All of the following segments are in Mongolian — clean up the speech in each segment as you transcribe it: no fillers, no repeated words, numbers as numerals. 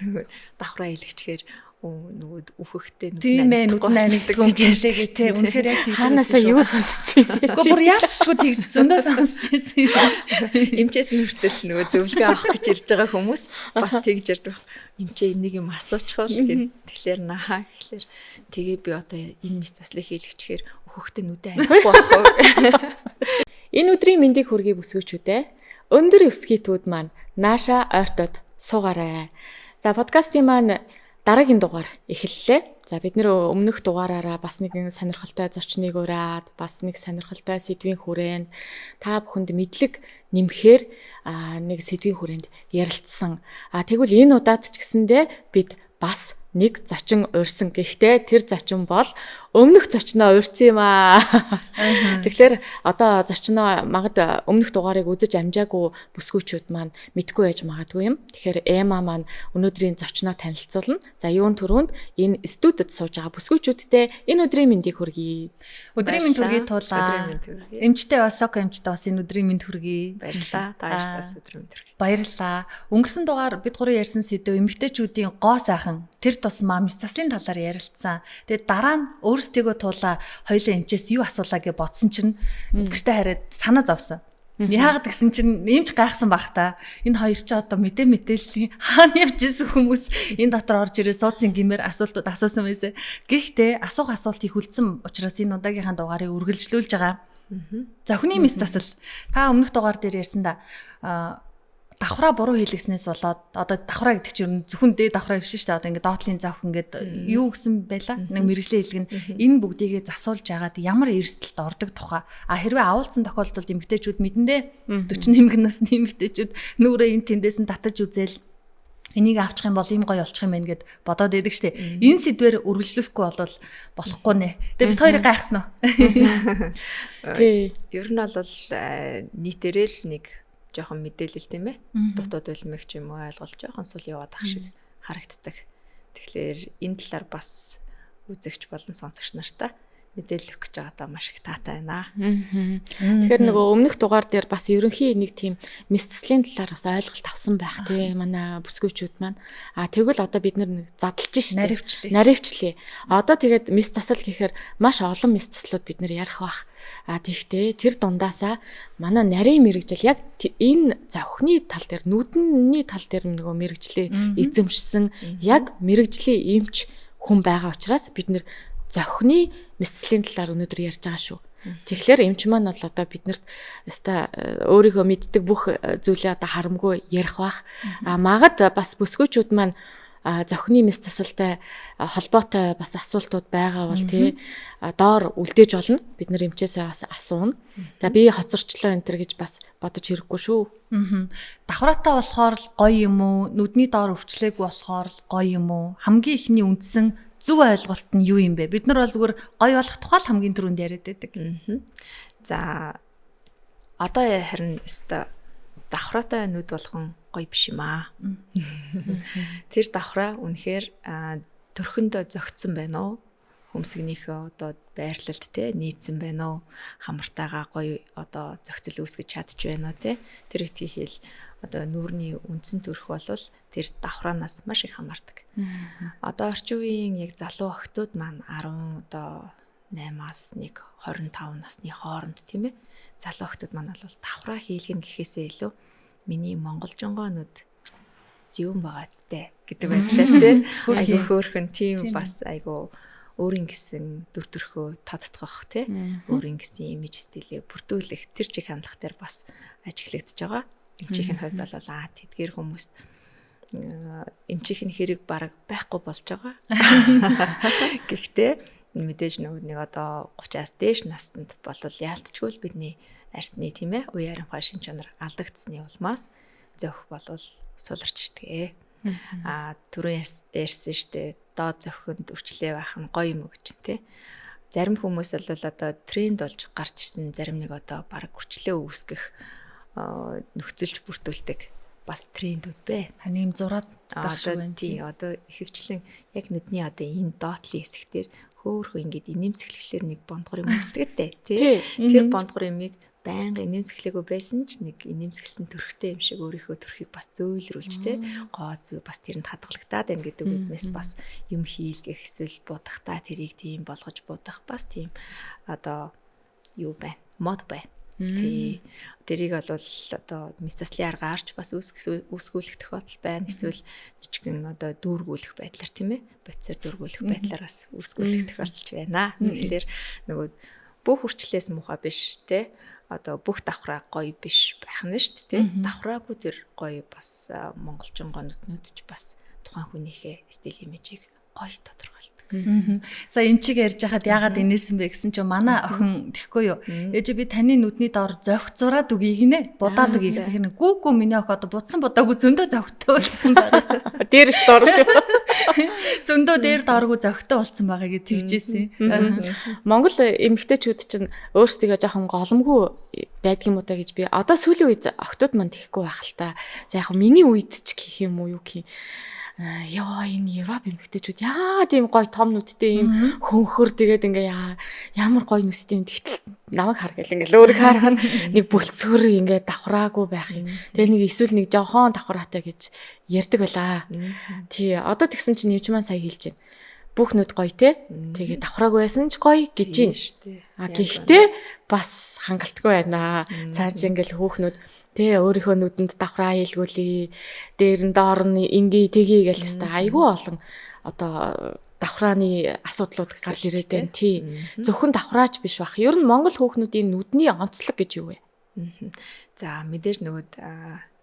нөгөө давхраа илгэчихээр нөгөө үхэхтэй нүд найрдаг юм гэлээ тий. Үнэхээр яг тийм. Хаанасаа юу сонссон юм бэ? Гэхдээ бүр яалтчгүй тийм зөндөө сонсч байсан юм. Эмчээс нүртэл нөгөө зөвлөгөө авах гэж ирж байгаа хүмүүс бас тэгж ярьдаг. Эмчээ энийг юм асуучихвал гэд. Тэгэхээр нахаа гэхэлэр тэгээ би одоо энэ мэс заслыг хийлгэчихээр үхэхтэй нүдээ анихгүй болох. Энэ өдрийн мэндийг хүргэе бүсгүүчүүдээ. Өндөр өсгийтүүд маань нааша ойртод суугаарай. За подкастын маань дараагийн дугаар эхэллээ. За бид нэр өмнөх дугаараараа бас нэгэн сонирхолтой зочныг ураад, бас нэг сонирхолтой сэдвийн хүрээнд та бүхэнд мэдлэг нэмэхээр нэг сэдвийн хүрээнд ярилцсан. Тэгвэл энэ удаад ч гэсэндээ бид бас нэг зочин урьсан. Гэхдээ тэр зочин бол өмнөх зочноо урьсан юм аа. Тэгэхээр одоо зочноо магад өмнөх дугаарыг үзэж амжаагүй бүсгүүчүүд маань мэдгүй байж магадгүй юм. Тэгэхээр Эма маань өнөөдрийн зочноо танилцуулна. За юун түрүүнд энэ студид сууж байгаа бүсгүүчүүдтэй энэ өдрийн мэндийг хүргэе. Өдрийн мэнд хүргэе туулаа. Эмчтэй бас Соко эмчтэй бас энэ өдрийн мэнд хүргэе. Баярлалаа. Тааштай өдрийн мэнд хүргэе. Баярлалаа. Өнгөрсөн дугаар бид гурав ярьсан сэдв эмэгтэйчүүдийн гоо сайхан тэр тусмаа мэс заслын талаар ярилцсан. Тэгээд дараа нь өөрсдийгөө туулаа хоёлаа эмчээс юу асуулаа гэж бодсон чинь гэртээ хараад санаа зовсон. Яагаад гэсэн чинь эмч гайхсан байх та. Энэ хоёр ч одоо мэдээллийн хаана явж исэн хүмүүс энэ дотор орж ирээ суудсан гэмээр асуултууд асуусан байсан. Гэхдээ асуултыг хүлцэн учраас энэ удаагийнхаа дугаарыг үргэлжлүүлж байгаа. За хүний мэс засал. Та өмнөх дугаар дээр ярьсан да. Давхраа буруу хийлгэснээс болоод одоо давхраа гэдэг чинь зөвхөн дээд давхраа биш шүү дээ. Одоо ингээд доотлын завх ингээд юу гэсэн байла? Нэг мэрэгжлийн хэлгэн энэ бүгдийгээ засуулж яагаад ямар эрсдэлд ордог тухай. Хэрвээ авуулсан тохиолдолд эмэгтэйчүүд мэдэндээ 40 нэмгэн насны эмэгтэйчүүд нүрээ энэ тэндээс нь татаж үзэл энийг авчих юм бол ийм гоё болчих юм байна гэд бодоод байдаг штэ. Энэ сэдвэр үргэлжлэхгүй бол болохгүй нэ. Тэгээ бид хоёрыг гайхсан уу? Тий. Ер нь бол нийтээрээ л нэг жоохон мэдээлэл тийм ээ. Дутууд үлмэх ч юм уу ойлголт жоохон сул яваад ах шиг харагддаг. Тэгэхээр энэ талаар бас үзэгч болон сонсогч нартай мэдээлэл өгч байгаадаа маш их таатай байна. Тэгэхээр нөгөө өмнөх дугаар дээр бас ерөнхий нэг тийм мэс заслын талаар бас ойлголт авсан байх тий манай бүсгүүчүүд маань. Тэгвэл одоо бид нэг задлж шээ. Наривчлээ. Одоо тэгээд мэс засал гэхээр маш олон мэс заслууд бид нэр ярих бах. Тэгтээ тэр дундаасаа манай нарийн мэрэгжил яг энэ завхны тал дээр нүдний тал дээр нөгөө мэрэгжлээ эзэмшсэн яг мэрэгжлийн эмч хүн байгаа учраас бид нэр завхны мэсцлийн талаар өнөөдөр ярьж байгаа шүү. Тэгэхээр эмч маань бол одоо биднэрт яста өөрийнхөө мэддэг бүх зүйлээ одоо харамгүй ярих бах. Магад бас бүсгүүчүүд маань завхны мэс засалтай холбоотой бас асуултууд байгаа бол тий доор үлдээж болно. Бид нар эмчээсээ бас асууна. За би хоцорчлоо энэ төр гэж бас бодож хэрэггүй шүү. Давхраатай болохоор л гоё юм уу? Нүдний доор өвчлээгүй болохоор л гоё юм уу? Хамгийн ихний үндсэн зөв ойлголт нь юу юм бэ? Бид нар бол зүгээр гоё болох тухай л хамгийн түрүүнд яриад байдаг. За одоо харин өстө давхраатай нүд болгон гоё биш юм аа. Тэр давхраа үнэхээр төрхөндөө зөгцсөн байна уу? Хөмсгнийхөө одоо байрлалд те нийцсэн байна уу? Хамартайгаа гоё одоо зөгцөл үүсгэж чадж байна уу те? Тэр ихтгэл одоо нүүрний үндсэн төрх болвол тэр давхраанаас маш их хамаардаг. Одоо орчин үеийн яг залуу охтууд маань 10 одоо 8-аас 25 насны хооронд тийм ээ. Залуу охтууд маань бол давхраа хийлгэн гэхээсээ илүү миний монголжонгоонууд зөвөн байгаа зүтэй гэдэг байдлаар тийм айгу хөөрхөн тийм бас айгу өөрийн гэсэн дүр төрхөө тодтгох тийм өөрийн гэсэн имиж стилээ бүрдүүлэх тэр чиг хандлах дээр бас ажиглагдж байгаа. Эмчийн хувьд бол тэдгээр хүмүүст эмчийн хэрэг бараг байхгүй болж байгаа. Гэхдээ мэдээж нэг одоо 30-аас дээш настанд болвол яалтчгүй л бидний арсны тийм ээ үе аранхай шин чанар алдагдсны улмаас зөх болвол суларч итгэ. Түрүү ярьсан штэ доод зөхөнд өвчлөө байх нь гоё юм гэж тий. Зарим хүмүүс бол одоо тренд болж гарч ирсэн зарим нэг одоо бараг хүчлээ үүсгэх нөхцөлж бүртүүлдэг бас трендүүд бэ. Харин юм зураад байх шиг байна. Тий одоо ихэвчлэн яг нүдний одоо энэ доотлын хэсгээр хөөхөн ингээд инээмсэглэхлээр нэг бондгор юм үүсдэг дээ тий. Тэр бондгор юмыг байнга инээмсэглээгүй байсан ч нэг инээмсэглсэн төрхтэй юм шиг өөрийнхөө төрхийг бас зөөлрүүлж те гоо зүй бас тэрэнд хадгалагдаад байна гэдэг үднээс бас юм хийлгэх эсвэл будахтаа тэрийг тийм болгож будах бас тийм одоо юу байна мод байна. Тэрийг бол одоо мэс заслын аргаарч бас үүсгүүлэх тохиолдол байна. Эсвэл жижигэн одоо дүүргүүлэх байдлаар тийм ээ. Бодисоор дүүргүүлэх байдлаар бас үүсгүүлэх тохиолдолж байна. Тэгэхээр нөгөө бүх хүрчлээс муухай биш те. Одоо бүх давхраа гоё биш байх нь шүү дээ те. Давхраагүй тэр гоё бас монголчин гоноднууд ч бас тухайн хүнийхээ стил имижийг гоё тодорхойлдог. За энэ чиг ярьж хахад яагаад инээсэн бэ гэсэн чинь манай охин тэхгүй юу. Ээж би таны нүдний доор зовх зураад үгүй гинэ. Будаад үгүй гэсэн хэрнээ гүү миний охин одоо будсан будаагүй зөндөө зовхтой болсон байгаа. Дээр ш доорч. Зөндөө дээр дооргүй зовхтой болсон байгаа гэж тэгжсэн. Монгол эмэгтэйчүүд чинь өөрсдөө жоохон голомгүй байдг юм уу та гэж би одоо сүүлийн үед охтууд манд тэхгүй байх л та. За яг миний үед ч гэх юм уу юу гэх юм. Яа энэ Европ эмэгтэйчүүд яа тийм гоё том нүдтэй юм хөнхөр тэгээд ингээ ямар гоё нүдтэй юм тэгтэл намайг хар гэл ингээ өөр харах нэг бүлцгэр ингээ давхраагүй байх юм. Тэгээд нэг эсвэл нэг жоохон давхраатай гэж ярьдаг байлаа. Тий одоо тэгсэн чинь нэвч маань сая хэлж байна. Бүх нүд гоё те. Тэгээд давхраагүй байсан ч гоё гэж юм шүү дээ. Гэхдээ бас хангалтгүй байна. Цааш ингээл хүүхнүүд тэ өөрийнхөө нүдэнд давхраа хийлгүүлээ. Дээр нь доор нь ингээ тгий гээл хэвээр айгүй олон одоо давхрааны асуудлууд гарч ирээд байна. Тий. Зөвхөн давхраач биш бах. Ер нь монгол хүүхнүүдийн нүдний онцлог гэж юу вэ? За мэдээж нөгөө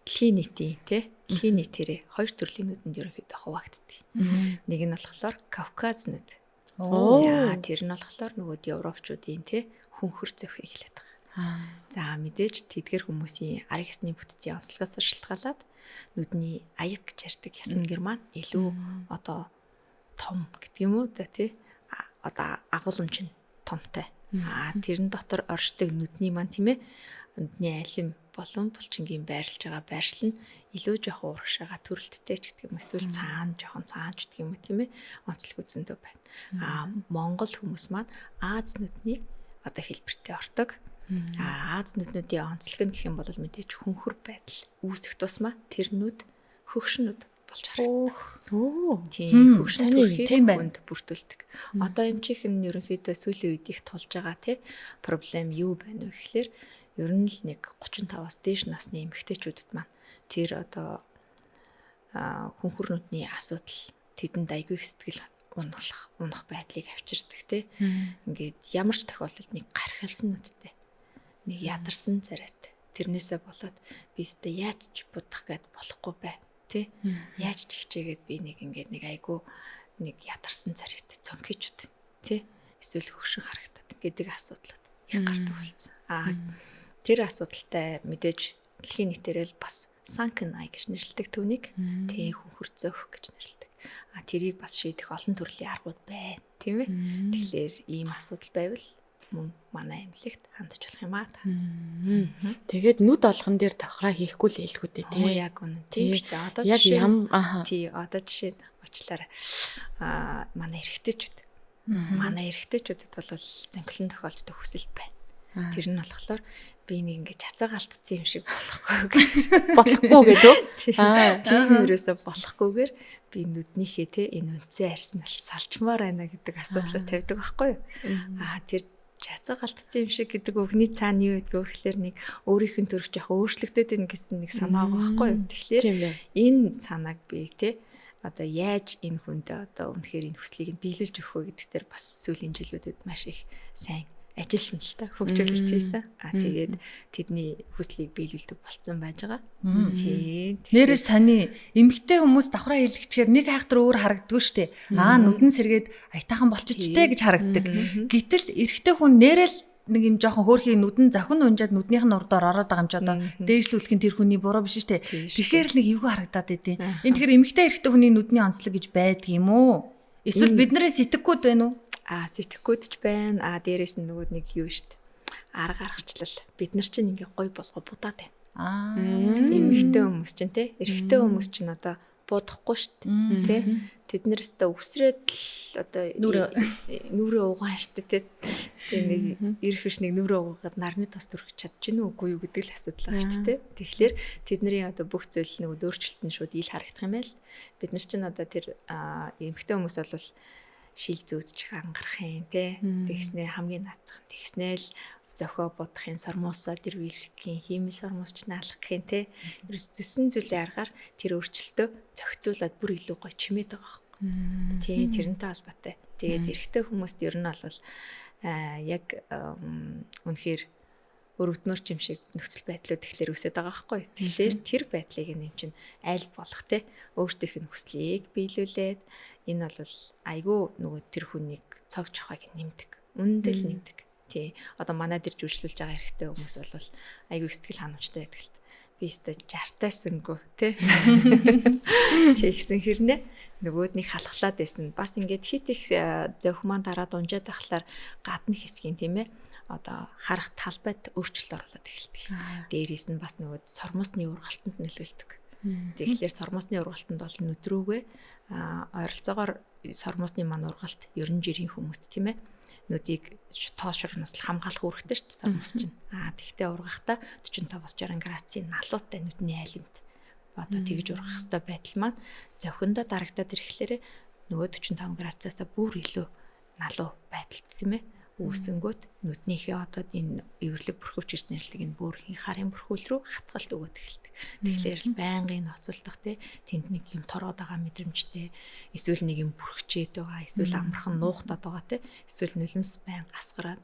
дэлхийн нийтийн тий дэлхийн нийтээрээ хоёр төрлийн нүдэнд ерөнхийдөө хуваагддаг. Нэг нь болохоор Кавказ нүд. За тэр нь болохоор нөгөө европчуудын тий хөнхөр зовхийг хэлээд байгаа. За мэдээж тэдгэр хүмүүсийн арга ёсны бүтцийн онцлогоос шалтгаалаад нүдний аяг гэж ярьдаг ясан герман илүү одоо том гэдэг юм уу да тий одоо агуулмж нь томтой. Тэрэн дотор оршдог нүдний маань тийм ээ нүдний алим болон булчингийн байрлаж байгаа байршил нь илүү жоохон урагшаага төрөлттэй ч гэдэг юм эсвэл цаана жоохон цаанч гэдэг юм уу тийм ээ онцлог үзэндөө байна. Монгол хүмүүс маань Аз нүдний одоо хэлбэртэй ордог. Аз нүднүүдийн онцлог нь гэх юм бол мэдээж хөнхөр байдал үүсэх тусмаа тэр нүд хөгшнүүд болж харагддаг. Тийм хөгшин төрхийг хүнд бүртүүлдэг. Одоо эмчийнх нь ерөнхийдөө сүүлийн үед их тулж байгаа тий проблем юу байна вэ гэхээр ер нь л нэг 35-аас дээш насны эмэгтэйчүүдэд маань тэр одоо хөнхөрнүүдний асуудал тэдэнд айгүй сэтгэл унах байдлыг авчирдаг тий. Ингээд ямар ч тохиолдолд нэг гархалсан нүдтэй нэг ядарсан царайтай тэрнээсээ болоод би өстө яаж ч будах гэд болохгүй бай тий. Яаж ч хичээгээд би нэг ингээд нэг айгүй нэг ядарсан царайтай цонхичуд тий. Эсвэл хөгшин харагдаад гэдэг асуудлууд их гардаг болсон. Тэр асуудалтай мэдээж дэлхийн нийтээрээ л бас sunken eye гэж нэрлэдэг түүнийг тий хөнхөр зөөх гэж нэрлэдэг. Тэрийг бас шийдэх олон төрлийн аргууд байна, тийм ээ. Тэгэхээр ийм асуудал байвал мөн манай эмнэлэгт хандж болох юм аа. Тэгээд нүд олгон дээр давхраа хийхгүй л ээлгүй дээ, тий. Яг үнэ. Тийм шүү дээ. Одоо яг тий одоо жишээ нь очлаарай. Манай эрэгтэйчүүд. Манай эрэгтэйчүүдэд бол зөнгөлөн тохиолддог хүсэлт байна. Тэр нь болохоор би нэг ингэж хацаага алдсан юм шиг болохгүй гэдэг. Тийм ерөөсө болохгүйгээр би нүднийхээ те энэ үнцэн арьснал салчмаар байна гэдэг асуудал тавьдаг байхгүй юу? Тэр хацаага алдсан юм шиг гэдэг үгний цаана юу гэдгийг гэхээр нэг өөрийнх нь төрөх жоох өөрчлөгдөд байна гэсэн нэг санаа байгаа байхгүй юу? Тэгэхээр энэ санааг би те одоо яаж энэ хүнд одоо үнэхээр энэ хүслийг нь биелүүлж өгөх вэ гэдэг дээр бас сүүлийн жилүүдэд маш их сайн ажилласан л та хөгжүүлэлт хийсэн. Тэгээд тэдний хүслийг биелүүлдэг болцсон байж байгаа. Тийм. Нэрээ сони эмэгтэй хүмүүс давхраа хийлгэчихээр нэг хайхтар өөр харагддаг штэ. Нүдэн сэргээд аятайхан болчихжтэй гэж харагддаг. Гэтэл эрэгтэй хүн нэрэл нэг юм жоохон хөөрхийн нүдэн захин унжаад нүднийх нь урдаар ороод байгаа юм чи одоо дээшлүүлэхин тэр хүний буруу биш штэ. Тэгэхээр л нэг эвгүй харагдаад байдیں۔ Энэ тэгэхээр эмэгтэй эрэгтэй хүний нүдний онцлог гэж байдаг юм уу? Эсвэл биднэрээ сэтгэхгүйд байна уу? Сэтгэхгүйд ч байна. Дээрээс нь нөгөө нэг юу штт. Арга аргачлал. Бид нар чинь ингээ гой болгоо будаад байна. Эмэгтэй хүмүүс чинь те. Эрэгтэй хүмүүс чинь одоо будахгүй штт. Тэ. Тэднэрээс та өсрээд л одоо нүрээ угаан штт те. Тэгээ нэг ирэх биш нэг нүрээ угаагаад нарны тос төрөх чадж гин үгүй юу гэдэг л асуудал байгаа шүү дээ. Тэгэхээр тэдний одоо бүх зүйл нэг өөрчлөлт нь шууд ил харагдах юм байл. Бид нар чинь одоо тэр эмэгтэй хүмүүс бол шил зүүдж ангарах юм те. Тэгснээ хамгийн наацхан тэгснээл зохио бодохын сормуусаа дэрвүүлэхийн химийн сормуусч наалгахын те. Ерөөс төссөн зүйлийн аргаар тэр өөрчлөлтөө зохицуулаад бүр илүү гоё чимээд байгаа юм. Тий, тэрнтэй холбоотой. Тэгээд эрэгтэй хүмүүст ер нь бол яг үнэхээр өрөвдмөр юм шиг нөхцөл байдлууд тэгэхээр үсэт байгаа байхгүй. Тэгэхээр тэр байдлыг нэм чинь аль болох те өөртөөх нь хүслийг биелүүлээд энэ бол айгүй нөгөө тэр хүнийг цог жохойг нэмдэг. Үндэл нэмдэг. Тий. Одоо манай дээр жүжиглүүлж байгаа эрэгтэй хүмүүс бол айгүй сэтгэл ханамжтай байдаг л та. Би өөртөө 60-таасангүй тий. Тэгсэн хэрнээ нөгөөднийг халахлаад байсан. Бас ингээд хит их зөөх маань дараа дунжаад байхлаар гадны хэсгийн тийм ээ одоо харах талбайд өөрчлөлт оруулаад эхэлдэг. Дээрээс нь бас нөгөө сормосны ургалтанд нөлөөлдөг. Тэгэхээр сормосны ургалтанд бол нүдрүүгээ ойролцоогоор сормосны маань ургалт 90 жирийн хүмүүст тийм ээ нүдийг тоошрноос хамгаалах үүрэгтэй шүү дээ сормос чинь. Тэгтээ ургахтаа 45-60 градусын налуутай нүдний айлмт одоо тэгж ургах хэвээр байдал маань зохиндоо дарагдаад ирэхлээр нөгөө 45 градусаас бүр илүү налуу байдалд тийм ээ үүсэнгүүт нүднийхээ одоо энэ эвэрлэг бүрхөвчж нэрлдэг энэ бүрхийн харын бүрхүүл рүү хатгалт өгөөд эхэлдэг. Тэгэхээр л байнгын ноцолдох те тэнд нэг юм тороод байгаа мэдрэмжтэй эсвэл нэг юм бүрхчээд байгаа эсвэл амархан нуухтаад байгаа те эсвэл нулимс байнга асгараад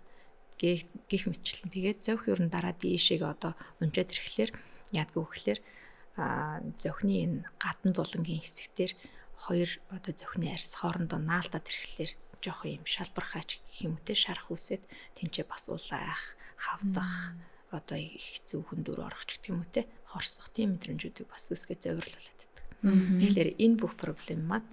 гих мэтчлэн тэгээд зовх ер нь дараа дийшээ одоо унжаад ирэхлээр яадгүй гэхлээр зохины энэ гадна булангийн хэсэгтэр хоёр одоо зохины арьс хоорондоо наалтаад ирэхлээр жоох юм шалбархаач гэх юм те шарах үсэд тэнцээ бас улаах хавдах одоо их зөвхөн дүр орох ч гэх юм уу те хорсох тийм мэдрэмжүүдийг бас үсгээ зовирлуулад байдаг. Тэгэхээр энэ бүх проблем маань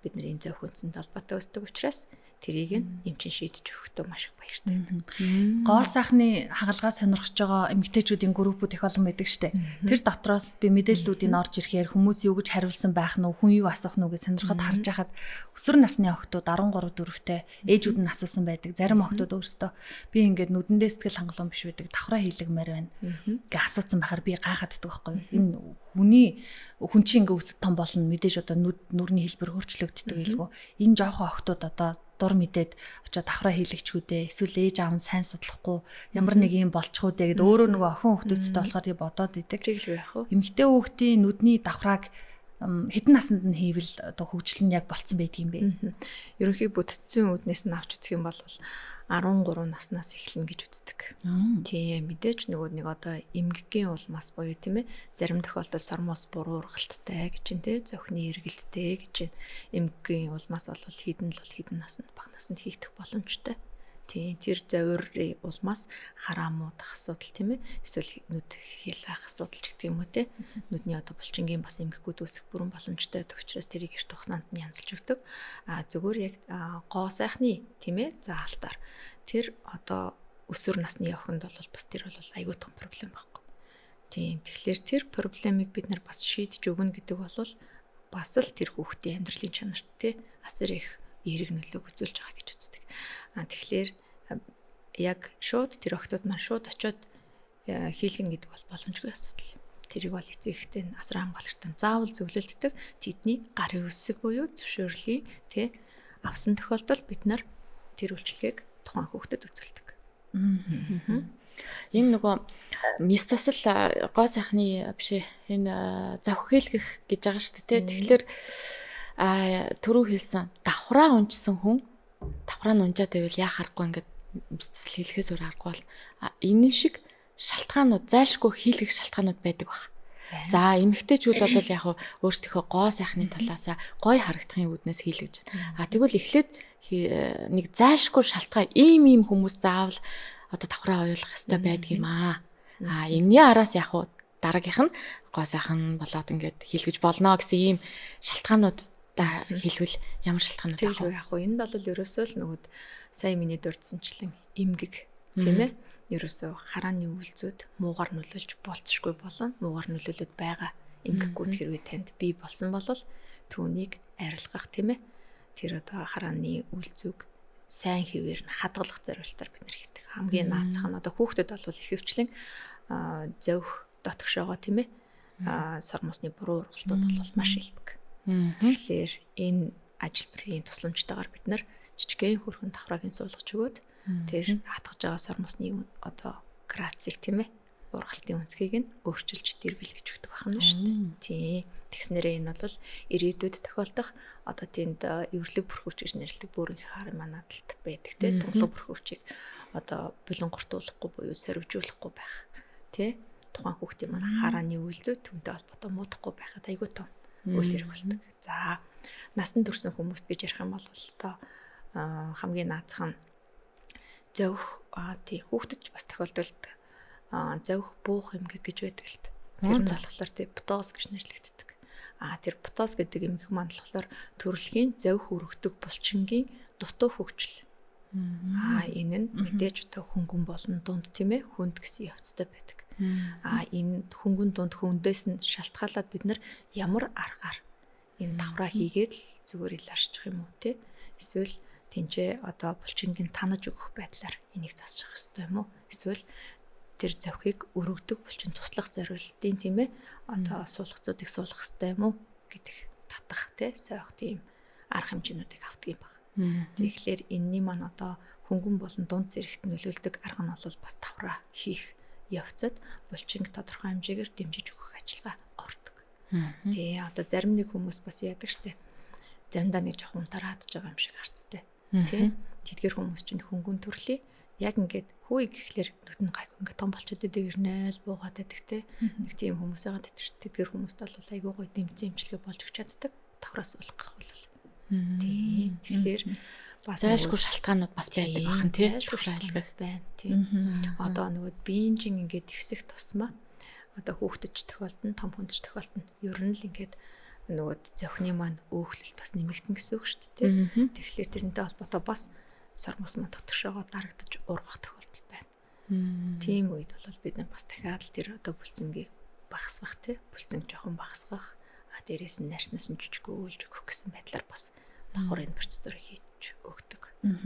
бидний зовх үндсэнд холбоотой өсдөг учраас тэрийг эмчин шийдэж өгөхдөө маш их баяртай байдаг. Гол сайхны хагалгаа сонирхож байгаа эмэгтэйчүүдийн группүүд их олон байдаг штэ. Тэр дотроос би мэдээллүүдийг орж ирэхээр хүмүүс юу гэж хариулсан байх нь хүн юу асуух нь гэж сонирхоод харж байхад өсвөр насны охтууд 13 4-тэй ээжүүд нь асуусан байдаг. Зарим охтууд өөрсдөө би ингээд нүдэндээ сэтгэл хангалуун биш байдаг давхраа хийлэгмээр байна гэж асуусан байхаар би гайхаад байдаг байхгүй. Энэ хүн чинь ингээ өсөд том болно мэдээж одоо нүрийн хэлбэр өөрчлөгддөг гэлгүй. Энэ жоохон охтууд одоо дур мэдээд очоод давхраа хийлэгчгүүдээ эсвэл ээж аав нь сайн судлахгүй ямар нэг юм болчихоо дээ гэд өөрөө нөгөө охин хөхтөөцтэй болохоор тий бодоод идэг. Эмэгтэй хүүхдийн нүдний давхрааг хэдэн наснд нь хийвэл одоо хөгжил нь яг болцсон байдаг юм бэ? Ерөнхий бүтцийн үүднээс нь авч үзэх юм бол 13 наснаас эхэлнэ гэж үздэг. Тийм мэдээж нөгөө нэг одоо эмгэгийн улмаас буюу тийм ээ зарим тохиолдолд сормоос буруу ургалттай гэж юм те зохины эргэлттэй гэж юм. Эмгэгийн улмаас бол хідэн наснд бага наснд хийгдэх боломжтой. Тийм тэр завирын улмаас хараа муудах асуудал тийм ээ эсвэл нүд хялах асуудал ч гэдэг юм уу те нүдний одоо булчингийн бас эмгэгүүд үүсэх бүрэн боломжтой байдаг учраас тэрийг эрт хугацаанд нь янзалж өгдөг. Зүгээр яг гоо сайхны тийм ээ заалтаар тэр одоо өсвөр насны охинд бол бас тэр бол айгүй том проблем байхгүй. Тийм тэгэхээр тэр проблемыг бид нар бас шийдэж өгнө гэдэг бол бас л тэр хүүхдийн амьдралын чанарт те асар их эерэг нөлөөг үзүүлж байгаа гэж үздэг. Тэгэхээр яг шууд тэр охтууд маань шууд очиод хийлгэн гэдэг бол боломжгүй асуудал юм. Тэрийг бол эцэг ихтэй асар хамгаалагчтай заавал зөвлөлддөг тэдний гарын үсэг буюу зөвшөөрлийн тий авсан тохиолдолд бид нар тэр үйлчлэгийг тухайн хүүхдэд үзүүлдэг. Энэ нөгөө мистасл гоо сайхны биш энэ завх хийлгэх гэж байгаа шүү дээ. Тэгэхээр түрүү хэлсэн давхраа унжсан хүн давхраа нь унжаад байвал яа харахгүй ингээд мистасл хийлгэхээс өөр аргагүй бол энэ шиг шалтгаанууд зайлшгүй хийлгэх шалтгаанууд байдаг баг. За эмэгтэйчүүд бол яг өөрсдийнхөө гоо сайхны талаас гой харагдахын үүднээс хийлгэж байна. Тэгвэл эхлээд нэг зайлшгүй шалтгаан ийм хүмүүс заавал одоо давхраа оюулах хэрэгтэй байдаг юм аа. Энэний араас яг дараагийнх нь гоо сайхан болоод ингээд хийлгэж болно гэсэн ийм шалтгаанууд та хэлвэл ямар шалтгаанууд яг энд бол ерөөсөө л нөгөө сая миний дурдсанчлан эмгэг тийм ээ ерөөсөө харааны үйлзүүд муугар нөлөөлж болцшгүй болон муугар нөлөөлөд байгаа эмгэгүүд хэрвээ танд бий болсон бол түүнийг арилгах тийм ээ тэр одоо харааны үйлзүүг сайн хэвээр нь хадгалах зорилтоор бид нар хийдэг. Хамгийн наацхан одоо хүүхдэд бол ихэвчлэн зовх дотгошоогоо тийм ээ сормосны буруу ургалтууд бол маш илбэг. Тэгэхээр энэ ажил бүрийн тусламжтайгаар бид нар жижигхэн хөрхөн давхрааг суулгаж өгөөд тэр хатгаж байгаа сормосны одоо градусыг тийм ээ ургалтын өнцгийг нь өөрчилж дэрбэлгэж өгдөг байна шүү дээ. Тий. Тэгснээрээ энэ бол ирээдүйд тохиолдох одоо тэнд эвэрлэг бүрхүүч гэж нэрлэдэг бөөрийн хаар манадалт байдаг тий. Тунгалаг бүрхүүчийг одоо булангуртуулахгүй буюу сорвжуулахгүй байх. Тий. Тухайн хүүхдийн манай харааны үйлзүүд түүнтэй холбоотой муудахгүй байхад айгүй том үйл хэрэг болдог. За насанд хүрсэн хүмүүст гэж ярих юм бол одоо хамгийн наацхан зовх тий хүүхдэд бас тохиолдолд зовх буух юм гэж байдаг л та. Тэр нь болохоор тий ботоз гэж нэрлэгддэг. Тэр ботоз гэдэг эмгэх маань болохоор төрөлхийн зовх өргөдөг булчингийн дутуу хөгжил. Энэ нь мэдээж одоо хөнгөн болон дунд тийм ээ хүнд гэсэн явцтай байдаг. Энэ хөнгөн дунд хүндээс нь шалтгаалаад бид нар ямар аргаар энэ давхраа хийгээд л зүгээр илэрчих юм уу тий? Эсвэл тэнцээ одоо булчингийн танаж өгөх байдлаар энийг засчих хэрэгтэй юм уу? Эсвэл тэр зовхийг өргөдөг булчин туслах зорилтын тийм ээ одоо суулгацуудыг суулгах хэрэгтэй юм уу гэдэг татах тий сойх тийм арга хэмжээнүүдийг авдаг юм байна. Тэгэхээр энэний маань одоо хөнгөн болон дунд зэрэгт нөлөөлдөг арга нь бол бас давхраа хийх явцад булчинг тодорхой хэмжээгээр дэмжиж өгөх ажиллагаа ордог. Тий одоо зарим нэг хүмүүс бас яадаг штэ. Заримдаа нэг жоохон унтараад байгаа юм шиг харцтай. Тий тэдгэр хүмүүс чинь хөнгөн төрлий яг ингээд хүй гэхлээр нүдэн гайгүй ингээд том болчиход идэг ирнээл буугаад байдаг те нэг тийм хүмүүс байгаа тэдгэр хүмүүст бол айгүй гой дэмцэн имчилгээ болж өгч чаддаг давхраас уулгах бол тий тэгэхээр бас зайлшгүй шалтгаанууд бас байдаг бахан тий шалтгаан байна тий одоо нөгөө биенжин ингээд ихсэх тусмаа одоо хүүхдэд тохиолдно том хүндж тохиолдно ер нь л ингээд нөгөө зохины маань өөхлөлт бас нэмэгдэн гэсэн үг шүү дээ тий тэгэхээр тэрнтэй холбоотой бас сормос мөн дотгошоогоо дарагдаж ургах тохиолдол байна. Тийм үед бол бид нар бас дахиад л тэр одоо бүлцэнгийг багасгах тий бүлцэн жоохон багасгах дээрээс нь нарснаас нь жижигүүлж өгөх гэсэн байдлаар бас давхрын процедурыг хийж өгдөг.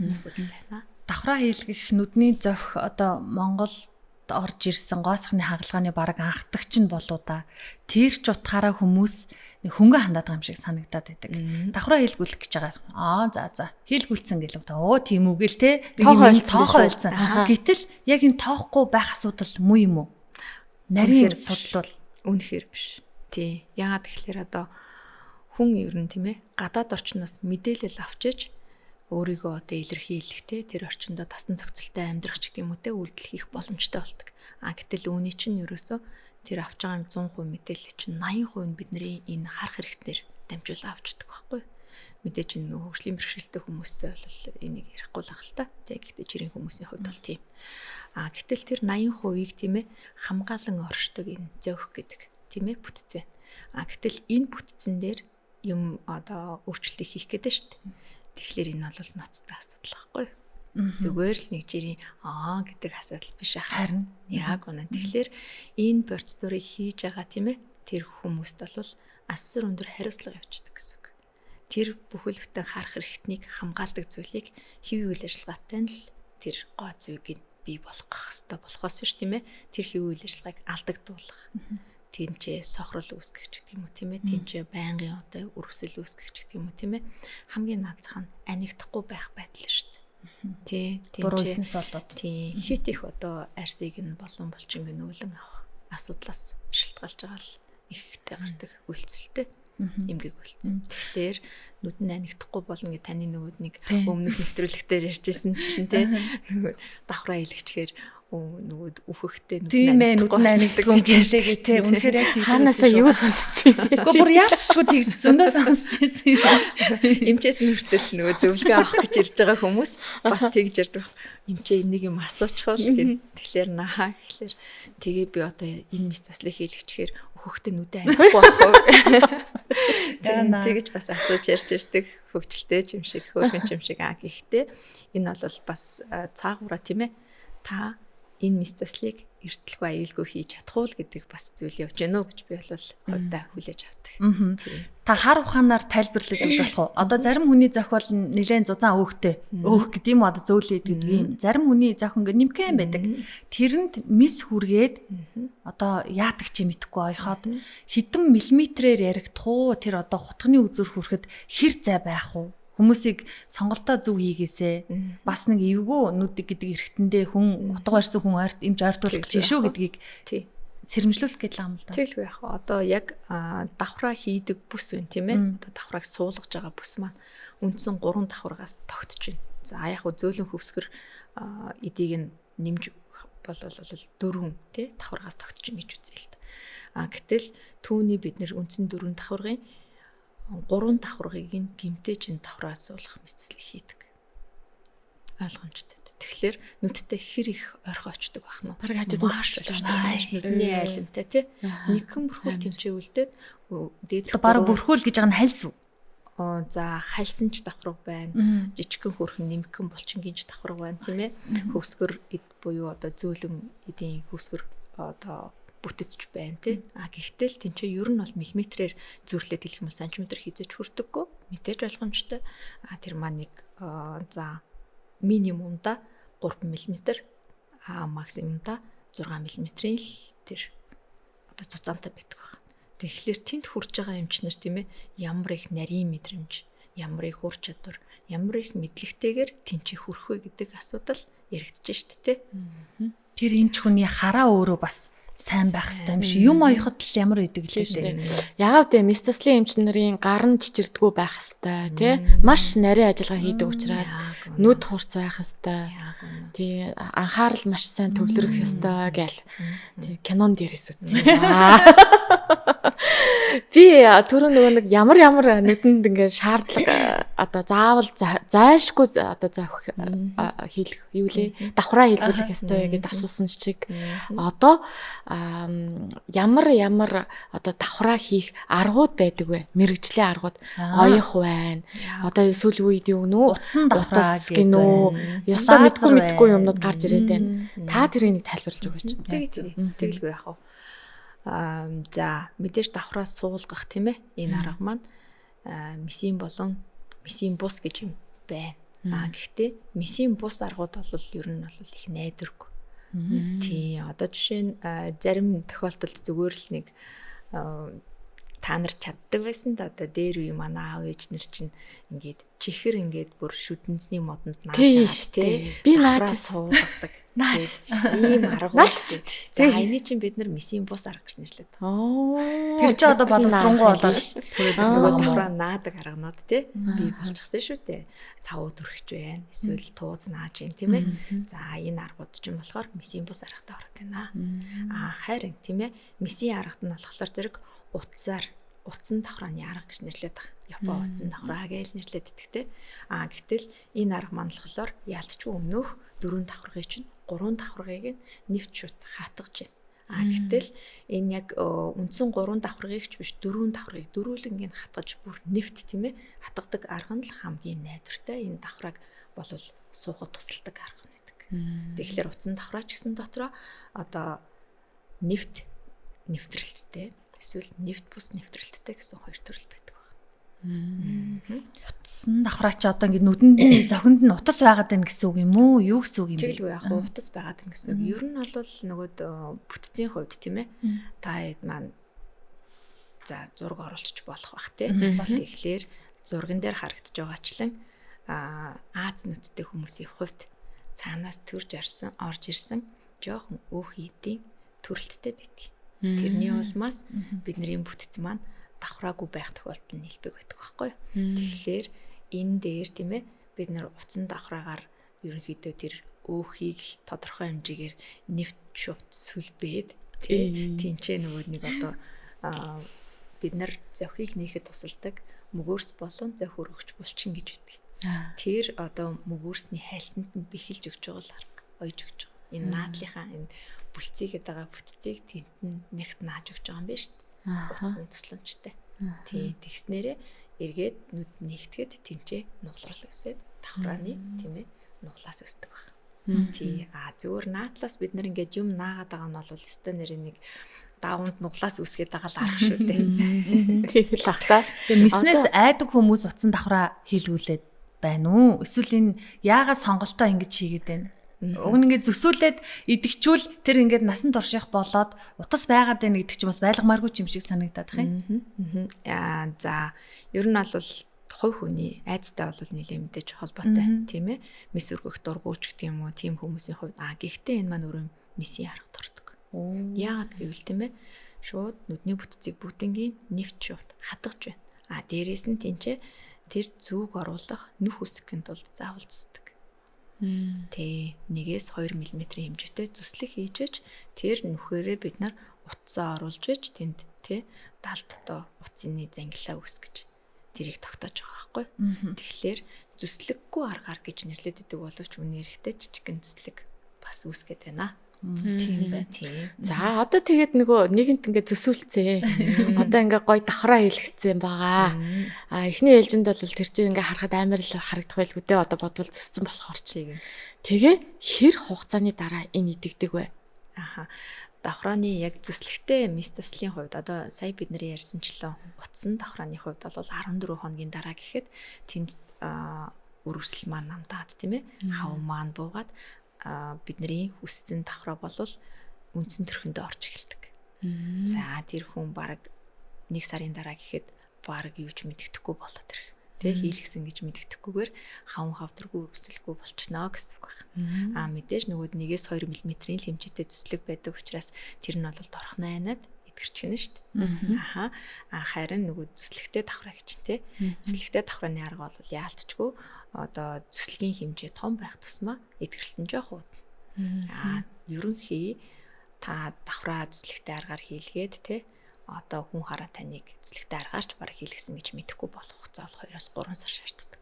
Асуудал байна. Давхраа хийлгэх нүдний зөх одоо Монголд орж ирсэн гоосхны хагалгааны бараг анхдагч нь болоо да. Тэр ч утгаараа хүмүүс хөнгө хандаад байгаа юм шиг санагдаад байдаг. Давхраа хийлгүүлэх гэж байгаа. За хийлгүүлсэн гэлээ. Тийм үг л те. Тоохоо ойлцсон. Гэтэл яг энэ тоохгүй байх асуудал муу юм уу? Нарийн судлал үнэхээр биш. Тий. Яагаад тэгэхээр одоо хүн ер нь тийм ээ гадаад орчноос мэдээлэл авчиж өөрийгөө одоо илэрхийлэхтэй тэр орчиндөө тасн зохицолтой амьдрах ч гэдэг юм уу те үйлдэл хийх боломжтой болдог. Гэтэл үүний чинь ерөөсөө тэр авч байгаа 100% мэдээлэл чинь 80% нь бидний энэ харах хэрэгтнэр дамжуулан авчдаг байхгүй. Мэдээж энэ хөгжлийн бэрхшээлтэй хүмүүстэй бол энийг ярихгүй л ах л та. Гэхдээ жирийн хүмүүсийн хувьд бол тийм. Гэтэл тэр 80%-ийг тийм ээ хамгаалan оршдог энэ зовх гэдэг тийм ээ бүтц байна. Гэтэл энэ бүтцэн дээр юм одоо өөрчлөлт хийх гэдэг шүү дээ. Тэгэхээр энэ бол ноцтой асуудал байхгүй. Зүгээр л нэг жирийн гэдэг асуудал биш харин яг үнэн. Тэгэхээр энэ процедурыг хийж байгаа тийм ээ тэр хүмүүст бол асар өндөр хариуцлага явуулдаг гэсэн үг. Тэр бүхэл бүтэн харах хэрэгтнийг хамгаалдаг зүйлийг хэв үйл ажиллагаатай нь л тэр гоо зүйг нь бий болгох хэрэгтэй болохоос шүү тийм ээ тэр хэв үйл ажиллагааг алдагдуулах. Тэнцээ сохрол үүсгэж гэдэг юм уу тийм ээ тэнцээ байнгын одоо өрөвсөл үүсгэж гэдэг юм уу тийм ээ хамгийн наацхан анигдахгүй байх байдал шүү дээ. Тий буруу бизнес болоод тий хит их одоо арсыг нь болон булчинг нь үүлэн авах асуудлаас шалтгаалж байгаа л ихтэй гардаг үйлчлэлтэй эмгэг үйлцэл. Тэгэхээр нүдэн анигдахгүй болно гэж таны нөгөөд нэг өмнөх нэвтрүүлэгтээр ярьжсэн чинь тий нөгөө давхраа илгэчихээр нөгөө үхэхтэй нүдэн анигддаг юм гэлээ тий үнэхээр яг тийм хаанасаа юу сонссон юм бэ? Гэхдээ бүр яалтчгүй тийм зөндөө сонсч байсан юм. Эмчээс нүртэл нөгөө зөвлөгөө авах гэж ирж байгаа хүмүүс бас тэгж ярьдаг. Эмчээ энийг юм асуучихвал гэд. Тэгэхээр нахаа гэхэлэр тэгээ би одоо энэ нийс заслыг хийлгэчихээр үхэхтэй нүдэн анигдахгүй байх. Тэгэж бас асууж ярьж ирдэг хөвгчлтэй юм шиг хөөрхөн юм шиг гэхдээ энэ бол бас цаагаараа тийм ээ та энэ мис заслыг эрсдэлгүй аюулгүй хийж чадах уу гэдэг бас зүйл явж гэнэ үү гэж би бол хувьдаа хүлээж авдаг. Та хар ухаанаар тайлбарлаж өгч болох уу? Одоо зарим хүний зохиол нэлээд зузаан өөхтэй. Өөх гэдэг юм одоо зөөлөд гэдэг юм. Зарим хүний зохион ингээ нимкэн байдаг. Тэрэнд мис хүргээд одоо яадаг чи мэдэхгүй ойхоод хэдэн миллиметрээр яригдах уу? Тэр одоо хутганы үзүүр хүрэхэд хэр зай байх уу? Хүмүүсийг сонголтоо зөв хийгээсэ бас нэг эвгүй нүдэг гэдэг эргэтэндээ хүн утга барьсан хүн эмч ойртуулах гэж шүү гэдгийг сэрэмжлүүлэх гэдэг юм л да. Тэгэлгүй яах вэ? Одоо яг давхраа хийдэг бүс байна тийм ээ. Одоо давхрааг суулгаж байгаа бүс маань үндсэн 3 давхрагаас тогтож байна. За яг хөө зөөлөн хөвсгөр эдийг нь нэмж болол 4 тий давхрагаас тогтож байна гэж үзье л да. Гэтэл түүний бид нэр үндсэн 4 давхрагын 3 давхрагыг нь гимтээжин давхраа суулгах мэдслэг хийдэг. Ойлгомжтой. Тэгэхээр нүдтэй хэр их орхи очдөг байх нь. Бараг хажууд нь харшиж байна. Нүдний айлмтай тий. Нэгэн бүрхүүл тэмчээвүүлдээд дээд бараг бүрхүүл гэж байгаа нь хальс уу? За хальсан ч давхраг байна. Жижигхэн хөрхөн нэмгэн булчингийн ч давхраг байна тийм ээ. Хөвсгөр буюу одоо зөөлөн эдийн хөвсгөр одоо бүтэж байна тий. Гэхдээ л тэнцээ ер нь бол миллиметрээр зүрлээд хэлэх юм сантиметр хизэж хүрдэггүй. Мэдээж ойлгомжтой. Тэр маань нэг за минимумда 3 мм максимумда 6 мм-ийн л тэр одоо цуцаантай байдаг байна. Тэгэхээр тэнд хүрж байгаа эмчнэр тийм ээ ямар их нарийн мэдрэмж, ямар их ур чадвар, ямар их мэдлэгтэйгээр тэнцээ хүрэх вэ гэдэг асуудал яригдчихэж шүү дээ. Тэр эмч хүний хараа өөрөө бас сайн байх хэрэгтэй юм шиг. Юм оёход л ямар идэг лээ. Ягаад вэ? Мис заслын эмч нарын гар нь чичирдгүү байх хэрэгтэй, тий? Маш нарийн ажиллагаа хийдэг учраас нүд хурц байх хэрэгтэй. Тий, анхаарал маш сайн төвлөрөх ёстой гэл. Тий, кинон дээрээс үзсэн. Би түрүү нөгөө нэг ямар нүдэнд ингээ шаардлага одоо заавал зайлшгүй одоо заах хийх юу лээ давхраа хийлгүүлэх ёстой гэдээ асуусан чиг одоо ямар одоо давхраа хийх аргууд байдаг вэ? Мэргэжлийн аргууд оёх байна. Одоо сүүлийн үед юу нүү утсан давхраа гинөө. Ястаа мэдгүй юмнууд гарч ирээд байна. Та тэрийг тайлбарлаж өгөөч. Тэгэлгүй яах вэ? За мэдээж давхраас суулгах тийм ээ энэ арга маань мисийн болон мисийн бус гэж юм байна. Гэхдээ мисийн бус аргууд бол ер нь бол их найдваргүй. Тий одоо жишээ нь зарим тохиолдолд зүгээр л нэг та нар чаддаг байсан да одоо дээр үе манай аав ээж нар чинь ингээд чихэр ингээд бүр шүдэнцний модонд нааж байгаа тий би нааж суулгадаг нааж ийм арга шүү дээ. За энийг чинь бид нар мисийн бус арга гэж нэрлэдэг. Тэр чинь одоо боловсронгуй болоод түрээд давхраа наадаг арганууд тий би болчихсон шүү дээ. Цавууд өргөж байна. Эсвэл тууз нааж юм тийм ээ. За энэ аргууд чинь болохоор мисийн бус аргатай ороод байна. Харин тийм ээ мисийн аргад нь болохоор зэрэг утсан давхрааны арга гэж нэрлэдэг байна. Япон утсан давхраа гэж нэрлэдэг гэдэгтэй. Гэтэл энэ арга маань болохоор яалтчгүй өмнөх 4 давхрагыг чинь 3 давхрагыг нэвт шут хатгаж байна. Гэтэл энэ яг үндсэн 3 давхрагыг ч биш 4 давхрагыг дөрүүлэнгийн хатгаж бүр нэвт тийм ээ хатгадаг арга нь л хамгийн найдвартай. Энэ давхраг бол суухад тусалдаг арга байдаг. Тэгэхээр утсан давхраа ч гэсэн дотроо одоо нэвтрэлттэй эсвэл нэвт бус нэвтрэлттэй гэсэн хоёр төрөл байдаг байна. Утсан давхраа чи одоо ингэ нүдэнд зохинд нь утас байгаад байна гэсэн үг юм уу? Юу гэсэн үг юм бэ? Тэгэлгүй яг утас байгаад байна гэсэн үг. Ер нь бол нөгөөд бүтцийн хувьд тийм ээ. Та хэд маань за зураг оруулчих болох бах тийм. Тэгэхээр зурган дээр харагдаж байгаачлан Аз нүдтэй хүмүүсийн хувьд цаанаас төрж орж ирсэн жоохон өөх хийдийн төрөлттэй байдаг. Тэрний улмаас бидний бүтц маань давхраагүй байх тохиолдол нь нэлбэг байдаг байхгүй юу. Тэгэхээр энэ дээр тийм ээ бид нар утсан давхраагаар ерөнхийдөө тэр өөхийг тодорхой хэмжээгээр нэвт шувт сүлбээд тэнцээ нөгөө нэг одоо бид нар зохийг нээхэд тусалдаг мөгөөрс болон зох өргөгч булчин гэж үүдэг. Тэр одоо мөгөөрсний хайлсанд нь бэхэлж өгч байгаа л арга ойж өгч байгаа. Энэ наадлынхаа энэ бүлцийгээд байгаа бүтцийг тэнд нь нэгт нааж өгч байгаа юм байна шүү дээ. Утасны тусламжтай. Тий тэгснээрээ эргээд нүд нэгтгэхэд тэнцээ нугларал өсөд давхрааны тийм ээ нуглаас өсдөг байна. Тий. Зүгээр наадлаас бид нар ингээд юм наагаад байгаа нь бол өстой нэрийн нэг даавнд нуглаас үсгээд байгаа л арга шүү дээ. Тийм л ах та. Тэгээ мяснаас айдаг хүмүүс утсан давхраа хийлгүүлээд байна уу? Эсвэл энэ яагаад сонголтоо ингэж хийгээд байна? Уг нь ингээд зүсүүлээд идэгчүүл тэр ингээд насан турших болоод утас байгаад байна гэдэг ч юм бас байлгамааргүй юм шиг санагдаад байна. За ер нь бол хувь хүний айцтай бол нэлээд мэдээж холбоотой тийм ээ. Мис өргөх дургүйч гэдэг юм уу тийм хүмүүсийн хувьд гэхдээ энэ маань өөрөө мисийн арга дурдаг. Яагаад гэвэл тийм ээ шууд нүдний бүтцийг бүгднийг нэвч шууд хадгаж байна. Дээрээс нь тэнцээ тэр зүг оруулах нүх үсгэнд тулд заавал зүсдэг. Тэ 1-2 мм хэмжээтэй зүслэг хийжээж тэр нүхээрээ бид нар утсаа оруулж иж тэнд тэ 70 дотоо утасны зангилаа үсгэж тэрийг тогтоож байгаа байхгүй. Тэгэхээр зүслэггүй аргаар гэж нэрлэдэг боловч үнэ эрэхтэй жижигэн зүслэг бас үсгээд байна. Тийм байна. За одоо тэгээд нөгөө нэгэнт ингээд зүсүүлцээ. Одоо ингээд гой давхраа хийлгэцсэн байгаа. Эхний ээлжинд бол тэр чинь ингээд харахад амар л харагдах байлгүй дээ. Одоо бодвол зүссэн болохоор чи. Тэгээ хэр хугацааны дараа энэ идэгдэг вэ? Давхрааны яг зүслэгтэй мис заслын хувьд одоо сая бид нар ярьсанчлаа утсан давхрааны хувьд бол 14 хоногийн дараа гэхэд тэнд өрөвсөл маань намдаад тийм ээ хав маань буугаад бидний хүссэн давхраа болвол үндсэн төрхөндөө орж эхэлдэг. За тэр хүн баг 1 сарын дараа гэхэд баг юу ч мэддэхгүй болоод ирэх. Тэ хийлгсэн гэж мэддэхгүйгээр хавн хавдргүй өрөвсөлгүй болчихно гэсэн үг байна. Мэдээж нөгөө 1-2 мм-ийн хэмжээтэй зүслэг байдаг учраас тэр нь бол дорхнайнаад идгэрчихнэ шүү дээ. Харин нөгөө зүслэгтэй давхраа гэж тэ. Зүслэгтэй давхрааны арга бол яалтчгүй одоо зүслэгийн хэмжээ том байх тусмаа идгэрэлтэн жоох уудна. Ерөнхий та давхраа зүслэгтэй аргаар хийлгээд тэ одоо хүн хараа таныг зүслэгтэй аргаарч бараг хийлгэсэн гэж мэдэхгүй болох хугацаа бол 2-3 сар шаарддаг.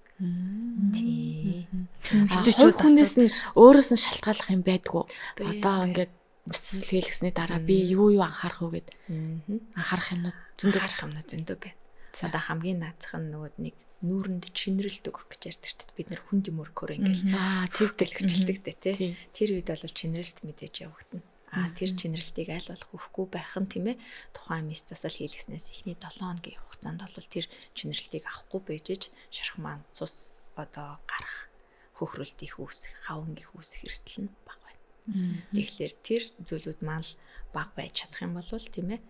Тий. Хувь хүнээс нь өөрөөс нь шалтгааллах юм байдгүй. Одоо ингээд мисэл хийлгэсний дараа би юу анхаарах вэ гэд анхаарах юмнууд зөндөө байна. Одоо хамгийн наацх нь нөгөө нэг нүүрэнд чинрэлт өгөх гэж ярьдаг шүү дээ. Бид нэр хүн дөмөркөөр ингээл төвдөлгчлдэг дээ тий. Тэр үед бол чинрэлт мэдээж явагдана. Тэр чинрэлтийг аль болох өгөхгүй байх нь тийм ээ тухайн мис засал хийлгэснээс эхний 7 хоногийн хугацаанд бол тэр чинрэлтийг авахгүй байжж шарх маань цус одоо гарах хөхрөлт их үүсэх хавн их үүсэх эрсдэл нь бага байна. Тэгэхээр тэр зүйлүүд маань бага байж чадах юм бол тийм ээ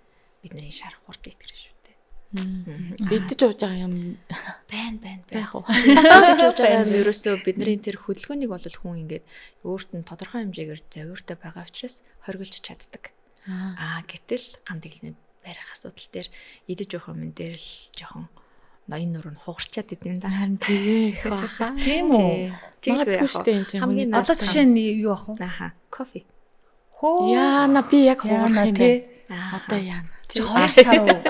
бидний шарх хурд итгэрэн шүү дээ. Бидэж ууж байгаа юм байна. Байх уу? Бидэж ууж байгаа юм ерөөсөө бидний тэр хөдөлгөөнийг бол хүн ингээд өөрт нь тодорхой хэмжээгээр завьуртай байгаа учраас хоригдж чаддаг. Гэтэл гамдэглэмээ барих асуудал дээр идэж уух юм дээр л жоохон ноён нур нь хугарчаад идэм да. Харин тэгээ их баха. Тийм үү? Магадгүй шүү дээ энэ чинь. Одоо жишээ нь юу ах вэ? Кофе. Яана би яг хуурах юм байна. Одоо яана. 2 сар уу?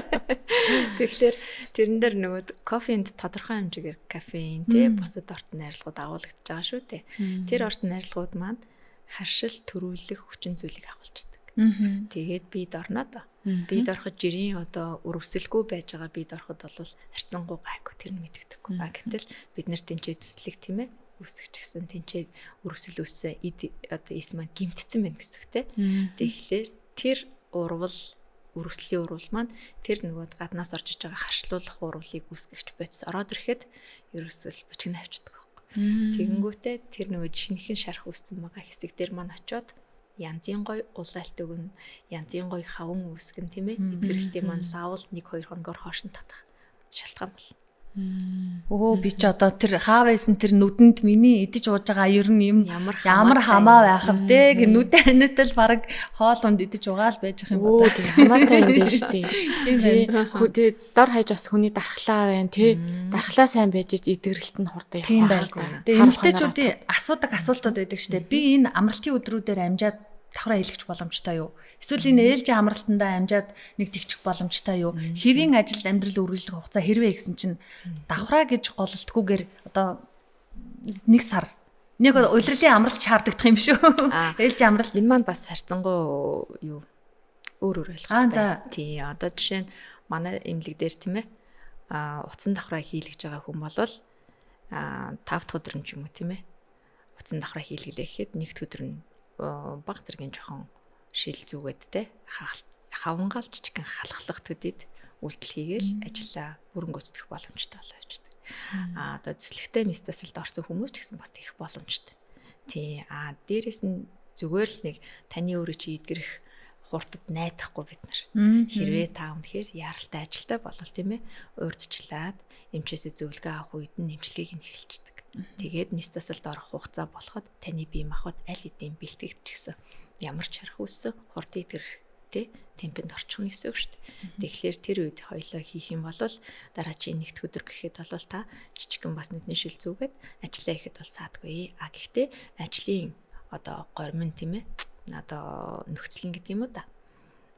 Тэгэхээр тэрэн дээр нөгөө кофенд тодорхой хэмжээгээр кофеин те бусад орчин найрлагууд агуулгадж байгаа шүү дээ. Тэр орчин найрлагууд маань харшил төрүүлэх хүчин зүйлийг агуулж байдаг. Тэгээд бид орноо. Бид ороход жирийн одоо өрөвсөлгүй байж байгаа бид ороход бол харьцангуй гайгүй тэр нь мэдэгдэхгүй. Гэтэл бид нар тэнцээ төслийг тийм ээ үсгэж гисэн тэнцээ өрөвсөл үссэн одоо эс маань гимтсэн байна гэсэн үг те. Тэгэхээр тэр өрөвслийн урвал маань тэр нөгөө гаднаас орж иж байгаа харшлуулах урвалыг үүсгэгч байцс ороод ирэхэд ерөөсөл бичгэн авчдаг байхгүй. Тэгэнгүүтээ тэр нөгөө шинэхэн шарах үүссэн байгаа хэсэг дээр маань очиод янзын гой улаалт өгнө, янзын гой хавн үүсгэн тийм ээ. Эдгэрэлтийн маань лавл 1-2 хоногор хоош нь татах шалтгаан бол. Би ч одоо тэр хаавэсэн тэр нүдэнд миний идэж ууж байгаа ер нь юм ямар хамаа байх вэ те нүдэн ханатал баг хоолунд идэж угаал байж ах юм байна. Хамаатай юм байна шүү дээ. Хөөдөө дор хаяж бас хүний дархлаа байна тий. Дархлаа сайн байж идэгрэлт нь хурдан явах. Тийм байна. Тэгээ эмэгтэйчүүдийн асуудаг асуултууд байдаг шүү дээ. Би энэ амралтын өдрүүдээр амжаад давхраа хийлгэж боломжтой юу? Эсвэл энэ ээлжийн амралтандаа амжаад нэг тэгчих боломжтой юу? Хэвийн ажил амьдрал үргэлжлэх хугацаа хэрвээ гэсэн чинь давхраа гэж гололтгүйгээр одоо 1 сар нэг улирлын амралт шаарддаг юм шүү. Ээлжийн амралт энэ маань бас харьцангуй юу өөр ойлгохтой. Тий, одоо жишээ нь манай эмнэлэг дээр тийм ээ утсан давхраа хийлгэж байгаа хүн болвол 5 дахь өдөр юм ч юм уу тийм ээ утсан давхраа хийлгэлээ гэхэд нэгд өдөр нь баг зэргийн жоохон шил зүгээд те хавангаал жижигхэн халахлах төдийд үйлдэл хийгээл ажиллаа бүрэн гүйцэтгэх боломжтой болоо явждаг. Одоо зүслэгтэй мистасэлд орсон хүмүүс ч гэсэн бас их боломжтой. Тий. Дээрээс нь зүгээр л нэг таны өөрөө чи идгэрэх хурдад найдахгүй бид нар. Хэрвээ та үнэхээр яралтай ажилтай болвол тийм ээ урдчлаад эмчээсээ зөвлөгөө авах үед нь эмчилгээг нь эхэлждэг. Тэгээд мистасэлд орох хугацаа болоход таны бие махбод аль хэдийн бэлтгэгдэж гисэн ямар ч харах үүссэн хурд идгэрхтэй темпэнд орчих нь гэсэн үг шүү дээ. Тэгэхээр тэр үед хоёлоо хийх юм бол дараачийн нэгд өдөр гэхэд бол та жижигхэн бас нүдний шил зүгээд ажиллаа ихэд бол саадгүй. Гэхдээ ажлын одоо гормон тийм ээ одоо нөхцөл гэдэг юм уу да.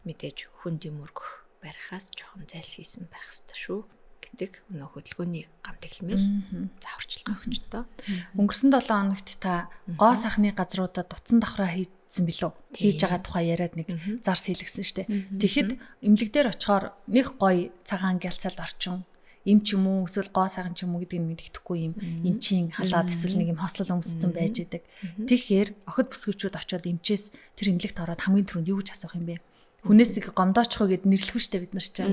Мэдээж хүнд юм өргөх барихаас жоохон зайлсхийсэн байх ёстой шүү гэдэг өнөө хөдөлгөөний гамт эхлэмэл зааварчилгаа өгч тоо. Өнгөрсөн 7 хоногт та гоо сахны газруудад утсан давхраа хийсэн билүү? Хийж байгаа тухай яриад нэг зарс хийлгсэн штэ. Тэгэхэд эмнэлэг дээр очихоор нэг гоё цагаан гялцалд орчин эм ч юм уу эсвэл гоо сайхан ч юм уу гэдгийг мэддэхгүй юм эмчийн халаад эсвэл нэг юм хослол өмссөн байж идэг. Тэгэхээр охид бүсгүүчүүд очиод эмчээс тэр эмнэлэгт ороод хамгийн түрүүнд юу гэж асуух юм бэ? Хүнээс их гомдоочихоо гэд нэрлэхгүй штэ бид нар ч.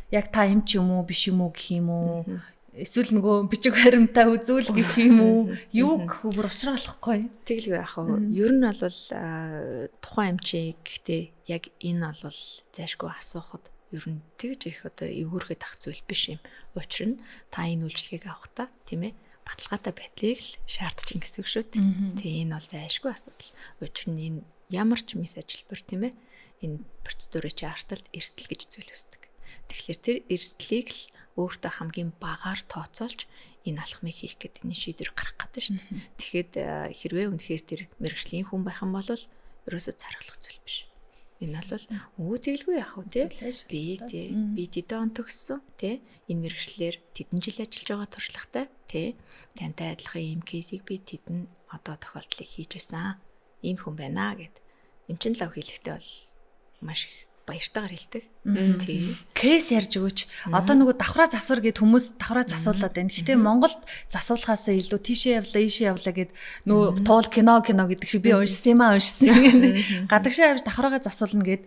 Яг та эм ч юм уу биш юм уу гэх юм уу? Эсвэл нөгөө бичиг баримтаа үзүүл гэх юм уу? Юу гэх бүр уучраалахгүй. Тэгэлгүй яах вэ? Ер нь бол тухайн эмчээ гэхдээ яг энэ бол зайшгүй асуухад ер нь тэгж их одоо эвгүүрхэд ах зүйл биш юм. Учир нь та энэ үйлчлэгийг авахдаа тийм ээ баталгаатай байдлыг л шаардж ин гэсэн үг шүү дээ. Тэгээ энэ бол зайшгүй асуудал. Учир нь энэ ямар ч мис ажилбар тийм ээ энэ процедурын чи арталт эрсдэл гэж зүйл үүсдэг. Тэгэхээр тэр эрсдлийг л өөртөө хамгийн багаар тооцоолж энэ алхмыг хийх гэдэг энэ шийдвэр гаргах гэдэг шүү дээ. Тэгэхэд хэрвээ үнэхээр тэр мэрэгжлийн хүн байх юм бол ерөөсөө царгалах зүйл биш. Энэ бол тэгэлгүй яах вэ те би тэдэн он төгссөн те энэ мэрэгчлэр тэдэн жил ажиллаж байгаа туршлагатай те тантай адилхан ийм кейсийг би тэдэн одоо тохиолдлыг хийж байсан ийм хүн байна гэд эмчин лав хэлэхдээ бол маш их баяртайгаар хэлдэг. Тийм. Кейс ярьж өгөөч. Одоо нөгөө давхраа засвар гэд хүмүүс давхраа засуулаад байна. Гэхдээ Монголд засуулахаас илүү тийшээ явлаа, ийшээ явлаа гэд нөгөө туул кино гэдэг шиг би уншсан. Гадагшаа явж давхраагаа засуулна гэд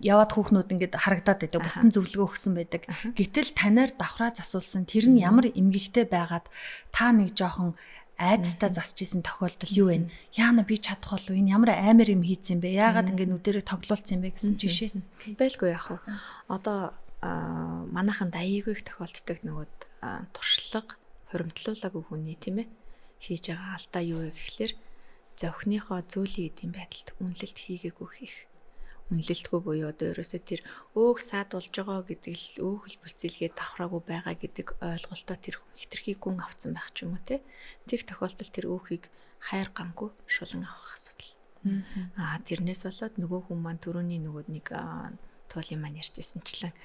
яваад хүүхнүүд ингээд харагдаад байдаг. Бусдын зөвлөгөө өгсөн байдаг. Гэтэл танаар давхраа засуулсан тэр нь ямар эмгэгтэй байгаад та нэг жоохон айдстаа засч исэн тохиолдол юу вэ? Яана би чадах болов энэ ямар амар юм хийцэн бэ? Яагаад ингэ нүдэрээ тоглуулсан бэ гэсэн жишээ. Байлгүй яах вэ? Одоо манайхан даяйгүй их тохиолддог нөгөө туршлага хуримтлуулаагүй хүний тийм ээ хийж байгаа алдаа юу вэ гэхлээр зохиныхоо зүйлийн эдийн байдалд үнэлэлт хийгээгүй хийх. Үнэлэлтгүй буюу одоо ерөөсөө тэр өөх саадулж байгаа гэдэг л өөхөл бүлцэлгээ давхраагүй байгаа гэдэг ойлголтоо тэр хитрхийг гүн авцсан байх ч юм уу те. Тэг тохиолдолд тэр өөхийг хайр гамгүй шулан авах асуудал. Тэрнээс болоод нөгөө хүн маань түрүүний нөгөө нэг туулын маань ярьжсэнчлэн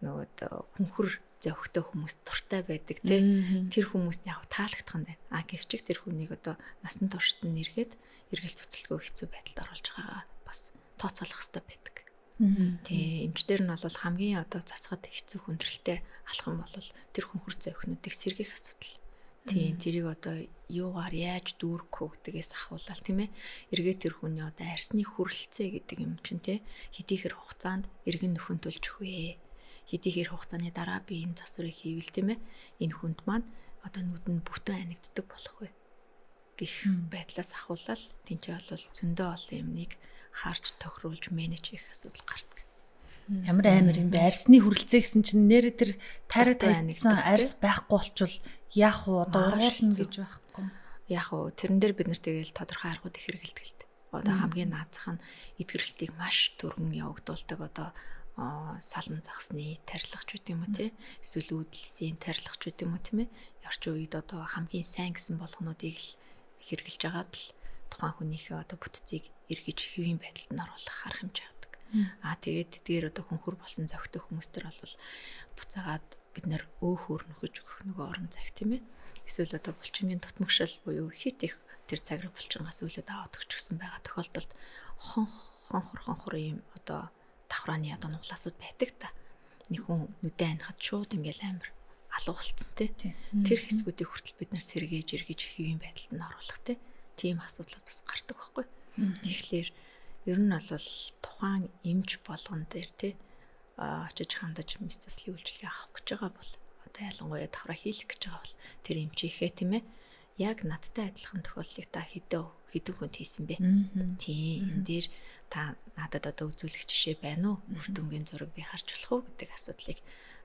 нөгөө хүнхэр зөөхтэй хүмүүс дуртай байдаг те. Тэр хүмүүст яг таалагдах нь байна. Гэвч тэр хүнийг одоо насан туршид нь эргээд эргэл буцалгүй хэцүү байдалд оруулж байгаа бас тооцоолох хэрэгтэй байдаг. Тэгээ эмчдэр нь бол хамгийн одоо засахад хэцүү хүндрэлтэй алхам бол тэр хүнхэр зөөхнүүдийг сэргийх асуудал. Тийм тэрийг одоо юугаар яаж дүүрэх вэ гэдгээс ахуулаад тийм ээ эргээд тэр хүний одоо арсны хүрэлцээ гэдэг юм чинь те хэдийхэр хугацаанд эргэн нөхөн төлж өгвэ. Хэдийхэр хугацааны дараа би энэ засварыг хийвэл тийм ээ энэ хүнд маань одоо нүдэнд бүтэн анигддаг болох вэ гэх байдлаас ахуулаад тэнцээ бол зөндөө олон юмныг харж тохируулж менеж хийх асуудал гардаг. Ямар амар юм бэ? Арсны хүрэлцээ гэсэн чинь нэр тэр тайраа тавьсан арс байхгүй болчвол яах вэ? Одоо ургуулна гэж байхгүй. Яах вэ? Тэрэн дээр бид нар тэгэл тодорхой аргууд их хэрэгэлдэг л дээ. Одоо хамгийн наазах нь эдгэрэлтийг маш түргэн явагдуулдаг одоо салан загсны тарилгач гэдэг юм уу те эсвэл үүдэлсийн тарилгач гэдэг юм уу тийм ээ орчин үед одоо хамгийн сайн гэсэн болгонуудыг л хэрэгжилж агаад л тухайн хүнийхээ одоо бүтцийг эргэж хэвийн байдалд нь оруулах арга хэмжээ авдаг. Тэгээд тэдгээр одоо хүнхэр болсон зохитой хүмүүстэр бол буцаагаад бид нэр өөхөр нөхөж өгөх нөгөө орон цаг тийм ээ эсвэл одоо булчингийн тутмагшил буюу хит их тэр цаграг булчингаас өлөд аваад өгчихсэн байгаа тохиолдолд хонхор юм одоо давхрааны одоо нуглаасууд байдаг та. Нэг хүн нүдэн анихад шууд ингээл амар алуу болцсон те. Тэр хэсгүүдийг хүртэл бид нар сэргээж эргэж хэвийн байдалд нь оруулах те. тийм асуудлууд бас гардаг байхгүй. Тэгэхээр ер нь бол тухайн эмч болгон дээр тий очиж хандаж мэс заслын үйлчилгээ авах гэж байгаа бол одоо ялангуяа давхраа хийх гэж байгаа бол тэр эмчийнхээ тийм ээ яг надтай адилхан тохиолдлыг та хэдэн хүнд хийсэн бэ? Тий энэ дээр та надад одоо үзүүлэх жишээ байна уу? Үр дүнгийн зураг би харж болох уу гэдэг асуудлыг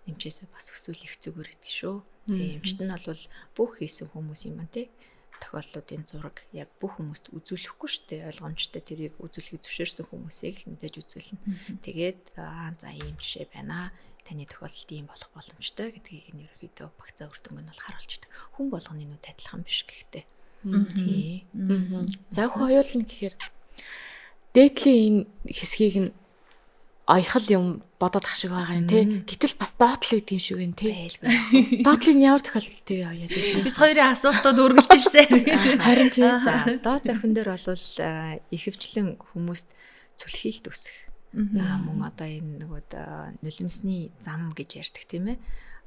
эмчээсээ бас өсвөлэх зүгээр гэдэг шүү. Тий эмчт нь бол бүх хийсэн хүмүүс юм тий тохиолдлуудын зураг яг бүх хүмүүст үзүүлэхгүй шүү дээ. Ойлгомжтой тэрийг үзүүлэхийг зөвшөөрсөн хүмүүсийг л мэдээж үзүүлнэ. Тэгээд за ийм жишээ байна. Таны тохиолдолд ийм болох боломжтой гэдгийг нь ерөөхдөө багцаа үр дүнг нь бол харуулж байдаг. Хүн болгоны нүд адилхан биш гэхдээ. Тий. За хоёулын гэхээр дээдлийн энэ хэсгийг нь аяхал юм бодоод ах шиг байгаа юм тий. Гэтэл бас доотлол гэдэг юм шиг байна тий. Доотлыг нь ямар тохиолдолд тий яа гэдэг. Бид хоёрын асуултууд үргэлжилсэн. Харин тий. За доод зохион дээр бол ихэвчлэн хүмүүст цүлхийлт үсэх. Мөн одоо энэ нөгөө нулимсны зам гэж ярьдаг тийм ээ.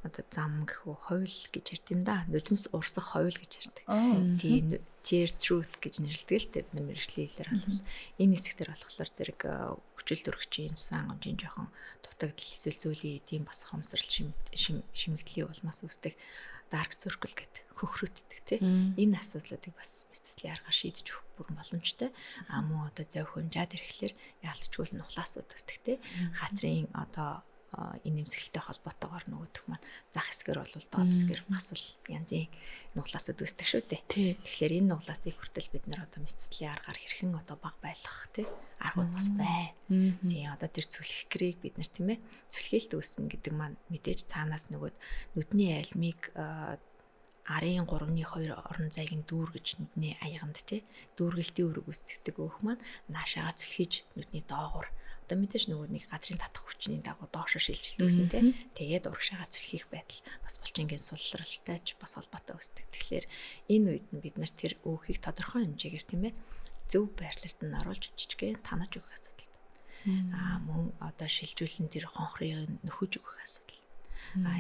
Одоо зам гэх үү ховл гэж ярьд юм да. Нулимс урсах ховл гэж ярьдаг. Тийм tear truth гэж нэрлэдэг л дээ бид нар мэрэгжлийн хэлээр бол. Энэ хэсэгтэр болохоор зэрэг хүчил төрөгчийн сан гомжийн жоохон дутагдал эсвэл зөүлийн тийм бас хомсрал шимэгдлийн улмаас үүсдэг dark circle гэдэг хөхрөтдөг тийм. Энэ асуудлуудыг бас мэс-цэслийн аргаар шийдэж өгөх бүрэн боломжтой. Мөн одоо зав хөнжаад ирэхлээр яалтчгүй л нухлаасууд үүсдэг тийм. Хатрын одоо энэ нэмсгэлтэй холбоотойгоор нөгөөх маань зах хэсгээр бол доод хэсгээр бас л янзын нуглаасууд үүсдэг шүү дээ. Тэгэхээр энэ нуглаасыг хүртэл бид нар одоо мэс-цэслийн аргаар хэрхэн одоо баг байлгах тийм аргууд бас байна. Тийм одоо тэр цүлхгэрийг бид нар тийм ээ цүлхийлт үүснэ гэдэг маань мэдээж цаанаас нөгөөд нүдний альмиг арын 3-2 орон зайгийн дүүргэж нүдний аяганд тий дүүргэлтийн өрөг үүсгдэг өөх маань наашаага зүлхийж нүдний доогуур одоо мэдээж нөгөө нэг газрын татах хүчний дагуу доошо шилжилтүүлсэн тий тэгээд урагшаага зүлхийх байдал бас булчингийн сулралтай ч бас холбоотой үүсдэг. Тэгэхээр энэ үед нь бид нар тэр өөхийг тодорхой хэмжээгээр тийм ээ зөв байрлалд нь оруулж жижигхэн танаж өгөх асуудал. Мөн одоо шилжүүлэн тэр хонхрыг нөхөж өгөх асуудал.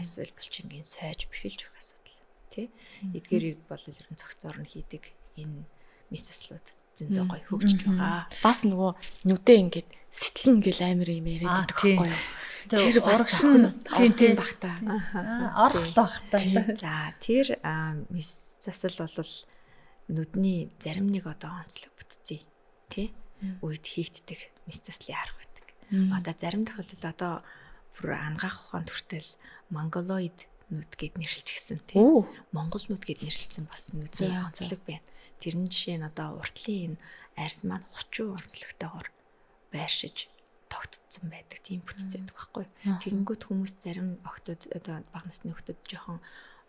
Эсвэл булчингийн сойж бэхэлж өгөх асуудал. Тий эдгээрийг бол ер нь цогцоор нь хийдэг энэ мис заслууд зөндөө гоё хөгжиж байгаа. Бас нөгөө нүдээ ингээд сэтгэлэн гэл амир юм яриад байдаг байхгүй юу? Тэр урагшин тийм багтаа. Орлоо багтаа. За тэр мис засал бол нүдний зарим нэг одоо онцлог бүтцээ тий үед хийгддэг мис заслын арга байдаг. Одоо зарим тохиолдолд одоо бүр ангаах ухаанд хүртэл монголоид нүд гэд нэрлэлчихсэн тий. Монгол нүд гэд нэрлэлсэн бас нүдний онцлог байна. Тэрний жишээ нь одоо уртлын энэ арьс маань 30 онцлогтойгоор байршиж тогтцсон байдаг тийм бүтцтэй байдаг байхгүй. Тэгэнгүүт хүмүүс зарим охтод одоо бага насны охтод жоохон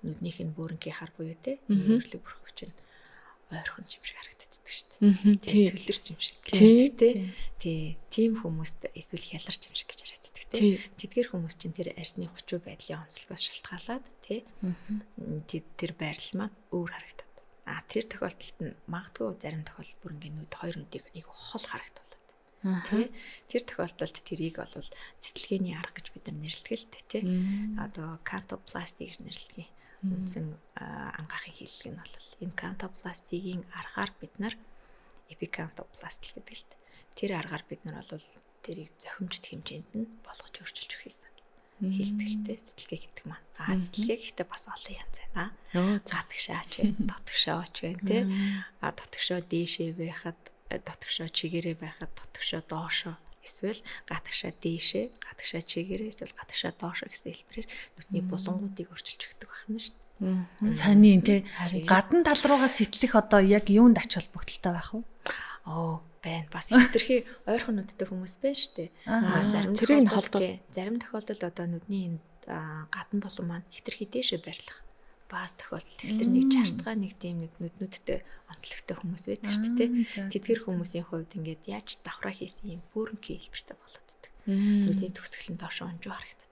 нүднийх нь бөөрөнгийн хар буюу тий өөрлөг бүрхөвч нь ойрхон юм шиг харагддаг шүү дээ. Тэгээ сүлэрч юм шиг ярьдаг тий. Тийм хүмүүст эсвэл хяларч юм шиг гэж яриад байдаг тий. Тэдгээр хүмүүс чинь тэр арьсны 30 байдлын онцлогоос шалтгаалаад тий тэр байрлал маань өөр харагдав. Тэр тохиолдолд нь магадгүй зарим тохиолдолд бүр ингээд нүд хоёр нүдийг айгүй хол харагдуулаад. Тэ? Тэр тохиолдолд тэрийг бол цэцлэгээний арга гэж бид нар нэрлэдэг л дээ, тэ? Одоо кантопласти гэж нэрлэдэг. Үндсэн ангаахын хэллэг нь бол энэ кантопластигийн аргаар бид нар эпикантопласт гэдэг л дээ. Тэр аргаар бид нар бол тэрийг зохимжит хэмжээнд нь болгож өөрчилж өгөхийг хилтгэлтэй цэцлэгээ гэдэг маань. Цэцлэгээ гэхдээ бас олон янз байна. Затгшаач байна, дотгшооч байна тий. Дотгшоо дээшээ байхад, дотгшоо чигээрээ байхад, дотгшоо доошоо эсвэл гатгшаа дээшээ, гатгшаа чигээрээ эсвэл гатгшаа доошоо гэсэн хэлбэрээр нүдний булангуудыг өөрчилж өгдөг байна шүү дээ. Сонин тий. Гадна тал руугаа сэтлэх одоо яг юунд ач холбогдолтой байх вэ? Байна. Бас хитрхи ойрхон нүдтэй хүмүүс байна шүү дээ. Зарим тохиолдолд одоо нүдний гадна болон маань хитрхи дээшээ барилах баас тохиолдолд тэгэхээр нэг чартгаа нэг тийм нэг нүднүүдтэй онцлогтой хүмүүс байдаг шүү дээ. Тэдгэр хүмүүсийн хувьд ингээд яаж давхраа хийсэн юм бөөрөнгийн хэлбэртэй болоод байдаг. Нүдний төгсгөл нь доошоо онжуу харагддаг.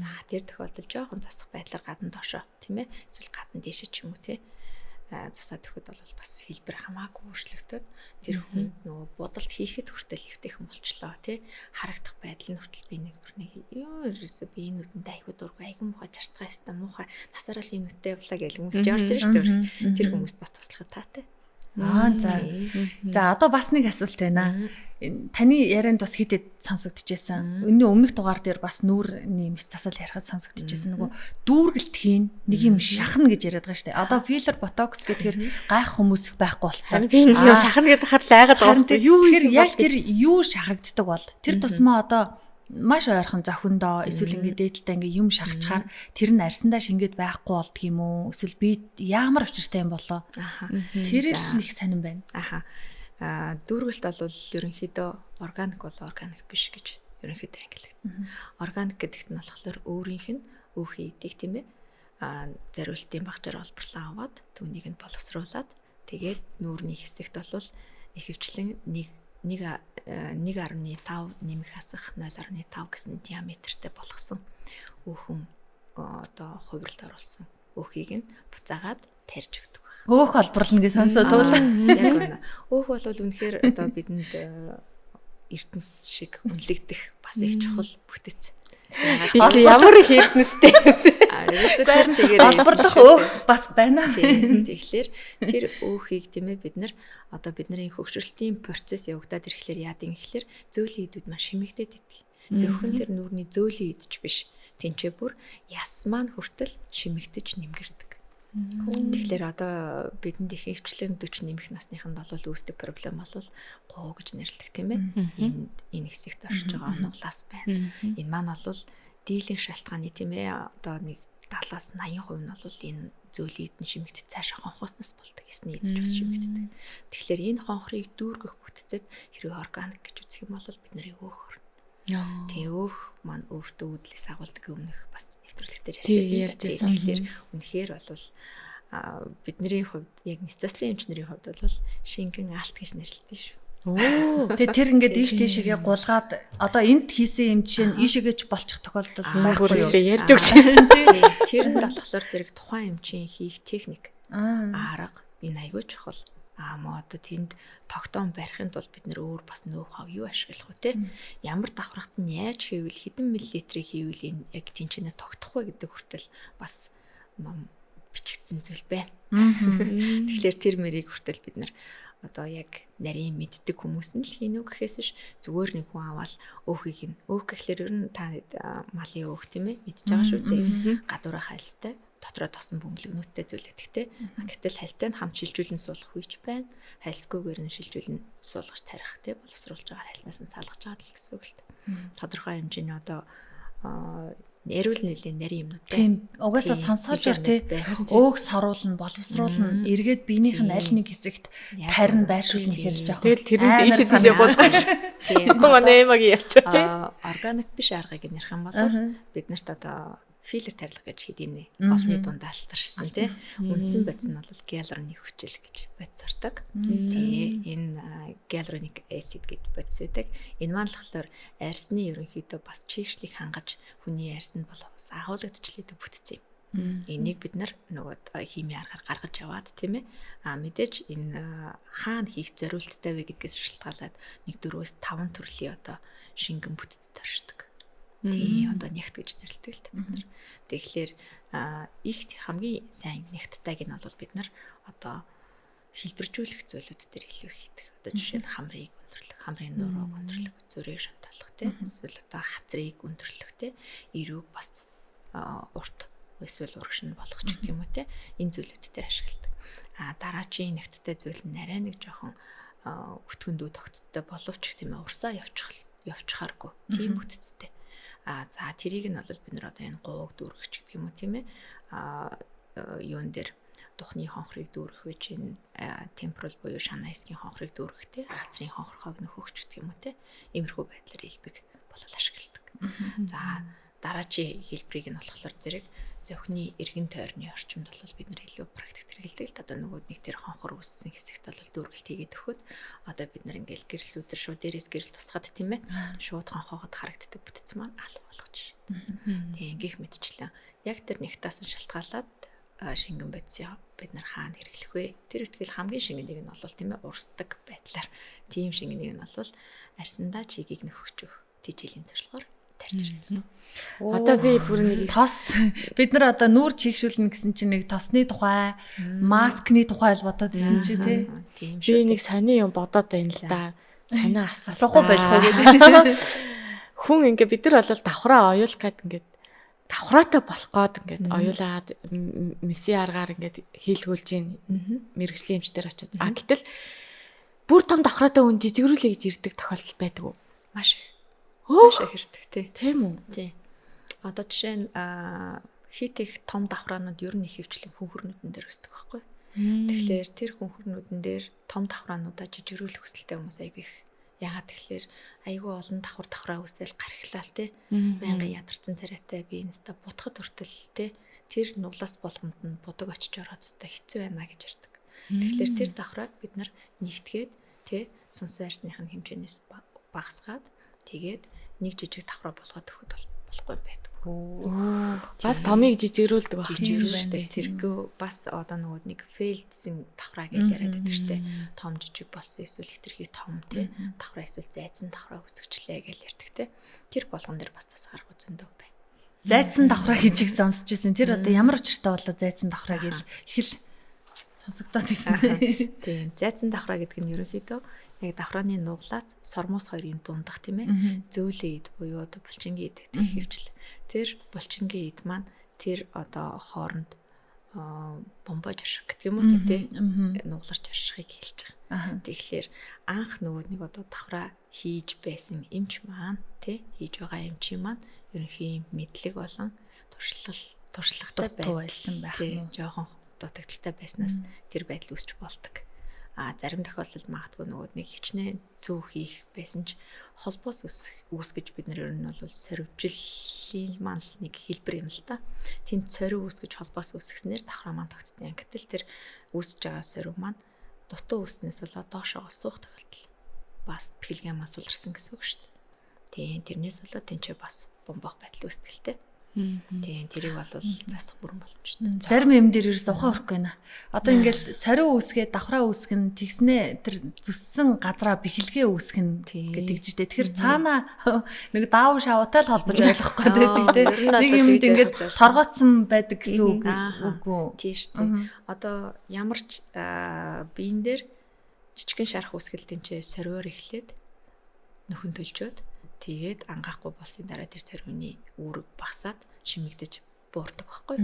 За тэр тохиолдолд жоохон засах байдлаар гадна доошоо тийм ээ эсвэл гадна дээшээ ч юм уу тийм засаад өгөхөд бол бас хэлбэр хамаагүй өөрчлөгдөд тэр хүн нөгөө будалт хийхэд хүртэл эвтэйхэн болчлоо тий харагдах байдал нь хүртэл би нэг юу ерөөсөө би энэ нүдэнд айгүй дургүй айгүй муухай жартгаа ястаа муухай насаараа л юм нүдтэй явлаа гэж хүмүүс ч орж ирж шүү дээ тэр хүмүүст бас туслахад таатай За одоо бас нэг асуулт байна. Таны ярианд бас хитэд сонсогдчихсэн. Өмнөх дугаар дээр бас нүүрний мэс засал ярихад сонсогдчихсэн. Нөгөө дүүргэлт хийн нэг юм шахна гэж яриад байгаа шүү дээ. Одоо филлер ботокс гэхээр гайх хүмүүс их байхгүй болцсон. Би нэг юм шахна гэдэг хар лайгаад байгаа. Тэгэхээр яг тэр юу шахагддаг бол тэр тусмаа одоо маш ойрхон зохиндоо эсвэл ингээд дээдэлтэй ингээд юм шахчихаар тэр нь арьсандаа шингээд байхгүй болдг юм уу? Эсвэл би ямар учиртай юм болоо? Тэр л их сонирн байна. Дүүргэлт бол ерөнхийдөө органик бол органик биш гэж ерөнхийдөө ангилагдана. Органик гэдэгт нь болохоор өөрийнх нь өөхий идэг тийм ээ. Зориултын багжаар олборлон аваад түүнийг нь боловсруулад тэгээд нүүрний хэсэгт бол ихэвчлэн 1.5 нэмэх хасах 0.5 гэсэн диаметртэй болгосон өөхөн одоо хувирлд оруулсан өөхийг нь буцаагаад тарьж өгдөг. Өөх олборлно гэж сонсоод туулаа. Яг байна. Өөх бол үнэхээр одоо бидэнд ертөнц шиг үнэлэгдэх бас их чухал бүтэц. Ямар их ертөнцтэй. Тэр чигээр олборлох өөх бас байна. Тэгэхээр тэр өөхийг тийм ээ бид нар одоо бидний хөгжүүлэлтийн процесс явагдаад ирэхлээр яадаг гэхэлэр зөөлөн идүүд маань шимэгдээд идэг. Зөвхөн тэр нүүрний зөөлөн идэж биш. Тэнцээ бүр яс маань хүртэл шимэгдэж нэмгэрдэг. Тэгэхээр одоо бидэнд их хөвчлэн 40 нэмэх насныханд бол үүсдэг проблем бол гоо гэж нэрлэдэг тийм ээ. Энэ хэсэгт оршиж байгаа онголоос байна. Энэ маань бол дийлэнх шалтгааны тийм ээ одоо нэг 70-аас 80% нь бол энэ зөөлөн идэн шимэгдэж цаашаа хонхооснос болдог. Эсний идэж бас шимэгддэг. Тэгэхээр энэ хонхрыг дүүргэх бүтцэд хэрвээ органик гэж үзэх юм бол бид нарыг өөхөр. Тэгээ өөх маань өөртөө үүдлээс агуулдаг өмнөх бас нэвтрүүлэгтэр ярьжсэн. Тэгэхээр үнэхээр бол бидний хувьд яг мэс заслын эмчнэрийн хувьд бол шингэн алт гэж нэрлэдэг шүү. Тэгээ тэр ингээд ийш тийшээгээ гулгаад одоо энт хийсэн юм чинь ийшээгээч болчих тохиолдол байхгүй юу? Ярьж өгсөн. Тэрэнд болохоор зэрэг тухайн эмчийн хийх техник, арга энэ аягүй чухал. Маа одоо тэнд тогтоон барихын тулд бид нэр өөр бас ноу-хау юу ашиглах вэ те? Ямар давхрагт нь яаж хийвэл хэдэн миллилитрийг хийвэл энэ яг тэнцэнэ тогтох вэ гэдэг хүртэл бас ном бичигдсэн зүйл байна. Тэгэхээр тэр мэрийг хүртэл бид нар одоо яг нарийн мэддэг хүмүүс нь л хийнү гэхээс биш зүгээр нэг хүн аваад өөхийг нь өөх гэхлээр ер нь та малын өөх тийм ээ мэдж байгаа шүү дээ. Гадуураа хальстай дотроо тосон бөмбөлгнүүттэй зүйлэдэгтэй. Гэтэл хальстай нь хамт шилжүүлэн суулгах үеч байна. Хальсгүйгээр нь шилжүүлэн суулгаж тарих тий боловсруулж байгаа хальснаас нь салгаж байгаа л гэсэн үг л дээ. Тодорхой хэмжээний одоо нэрвэл нэлийн нарийн юмнууд тийм угаасаа сонсоож ир тий өөх саруулна боловсруулна эргээд биенийх нь аль нэг хэсэгт тарин байршуулна хэрэлж байгаа. Тэгэл тэрэнд ийшээ тийшээ болгоо. Тийм манай эмагийн ярьчаа тий. Органик биш аргыг нэрх юм бол бид нарт одоо филлер тарилга гэж хэдийнэ олны дунд алтарсан тий. Үндсэн бодис нь бол гиалуроник хүчил гэж бодисордог. Тий энэ гиалуроник acid гэж бодис үүдэг. Энэ маань болохоор арьсны ерөнхийдөө бас чийгшлийг хангаж хүний арьсанд боловс агуулгадчлээдэг бүтцэн юм. Энийг бид нар нөгөө хими аргаар гаргаж яваад тийм ээ. Мэдээж энэ хаана хийх зориулттай вэ гэдгээс шалтгаалаад 1-4-5 төрлийн одоо шингэн бүтцэд оршдог. Тий одоо нягт гэж нэрлэдэг л бид нар. Тэгэхээр их хамгийн сайн нягттайг нь бол бид нар одоо хэлбэржүүлэх зүйлүүд дээр илүү хийдэг. Одоо жишээ нь хамрыг өндөрлөх, хамрын нурууг өндөрлөх, зүрийг шунтуулах тий. Эсвэл одоо хацрыг өндөрлөх тий. Эрүүг бас урт эсвэл урагш нь болгох ч гэх юм уу тий. Энэ зүйлүүд дээр ашигладаг. Дараачийн нягттай зүйл нь арай нэг жоохон өтгөндөө тогтцтой боловч тийм ээ урсаа явчихааргүй тийм бүтцтэй. За тэрийг нь бол бид нар одоо энэ гууг дүүргэж гэдэг юм уу тийм ээ юун дээр тухны хонхрыг дүүргэх вэ чинь темпрал буюу шанаа хэсгийн хонхрыг дүүргэх тий хацрын хонхорхойг нөхөгч гэдэг юм уу тий иймэрхүү байдлаар элбэг болол ашигладаг. За дараачийн хэлбэрийг нь болохоор зэрэг зөвхний эргэн тойрны орчимд бол бид нар илүү практик хэрэгэлдэг л одоо нөгөө нэг тэр хонхор үүссэн хэсэгт бол дүүргэлт хийгээд өгөхөд одоо бид нар ингээл гэрэл сүдэр шууд дээрээс гэрэл тусгаад тийм ээ шууд хонхоогод харагддаг бүтц маань алга болгож шин. Тийм гих мэдчлэн яг тэр нэгтаас нь шалтгаалаад шингэн бодисоо бид нар хаана хэрэглэх вэ? Тэр ихтгэл хамгийн шингэнийг нь бол тийм ээ урсдаг байдлаар тийм шингэнийг нь бол арьсандаа чигийг нөхөж өг тийжээлийн зорилгоор тарьж ирнэ. Одоо би бүр нэг тос бид нар одоо нүүр чигшүүлнэ гэсэн чинь нэг тосны тухай, маскны тухай л бодоод байсан чи тий. Тийм би нэг сони юм бодоод байна л да. Сонио асуухгүй байх уу гэж. Хүн ингээ бид нар бол давхраа оюул гэд ингээд давхраатай болох гээд ингээд оюулаад месси аргаар ингээд хийлгүүлж ийн мэрэгжлийн эмчтэр очиод. Гэтэл бүр том давхраатай хүн жижигрүүлээ гэж ирдэг тохиолдол байдаг уу? Маш их ирдэг тий. Тийм үү? Тий. Одоо жишээ нь хит их том давхраанууд ер нь их хөвчлэн хүнхэрнүүдэн дээр өсдөг байхгүй. Тэгэхээр тэр хүнхэрнүүдэн дээр том давхраануудаа жижигрүүлэх хүсэлтэй хүмүүс айгүй их. Ягаад тэгэхээр айгүй олон давхраа үсэл гарахлаа л тий. Мянган ядарсан царайтай би инста бутахад хүртэл тий. Тэр нуглаас болгонд нь будаг очиж ороод өстой хэцүү байна гэж ярьдаг. Тэгэхээр тэр давхрааг бид нар нэгтгээд тий сүнс арсных нь хэмжээнээс багасгаад тэгээд нэг жижиг давхраа болгоод өгөхөд болохгүй юм байдаг. Бас томыг жижигрүүлдэг байх юм байна. Тэргүй бас одоо нөгөө нэг фейлдсэн давхраа гэж яриад байдаг штэ. Том жижиг болсон эсвэл хэтэрхий том тий давхраа эсвэл зайцсан давхраа үсгчлээ гэж ярьдаг тий. Тэр болгон дээр бас цас гарах зөндөө байна. Зайцсан давхраа гэж их сонсч ирсэн. Тэр одоо ямар учиртай болоо зайцсан давхраа гэж их л сонсогдоод ирсэн. Тийм. Зайцсан давхраа гэдэг нь ерөнхийдөө яг давхрааны нуглаас сормоос хоёрын дундах тийм ээ. Зөөлөн ид буюу одоо булчингийн ид гэдэг хөвчл. Тэр булчингийн ид маань тэр одоо хооронд бомбож арших гэдэг юм уу тий нугларч аршихыг хэлж байгаа. Тэгэхээр анх нөгөө нэг одоо давхраа хийж байсан эмч маань тий хийж байгаа эмчийн маань ерөнхий мэдлэг болон туршлагатай байсан байх юм. Жохон дутагдaltaй байснаас тэр байдал үүсч болдог. Зарим тохиолдолд магадгүй нөгөө нэг хичнээн зөв хийх байсан ч холбоос үүсгэж бид нар ер нь бол сорвжлын маань нэг хэлбэр юм л та. Тэнд сорив үүсгэж холбоос үүсгэснээр давхраа маань тогтдیں۔ Гэтэл тэр үүсэж байгаа сорив маань дутуу үүснээс болоод доошоо суух тохиолдол бас пилгамаас уларсан гэсэн үг шүү дээ. Тийм тэрнээс болоод тэнцээ бас бомбох байдал үүсдэгтэй. Тийм тэрийг бол засах бүрэн боломжтой. Зарим юм дээр ерөөс ухаан орохгүй байна. Одоо ингээл сорив үүсгээ давхраа үүсгэн тэгснээ тэр зүссэн газраа бэхэлгээ үүсгэн гэдэг жишээ. Тэгэхээр цаана нэг даав шаваатай л холбож ойлгохгүй байдаг тийм. Нэг юмд ингээд торгооцсон байдаг гэсэн үг үгүй. Тийм шүү дээ. Одоо ямар ч биен дээр жижигэн шарах үүсгэл тэнцээ сорвоор эхлээд нөхөн төлжөөд тэгээд ангаахгүй болсон дараа тэр сорвины үүрэг багасаад шимэгдэж буурдаг байхгүй.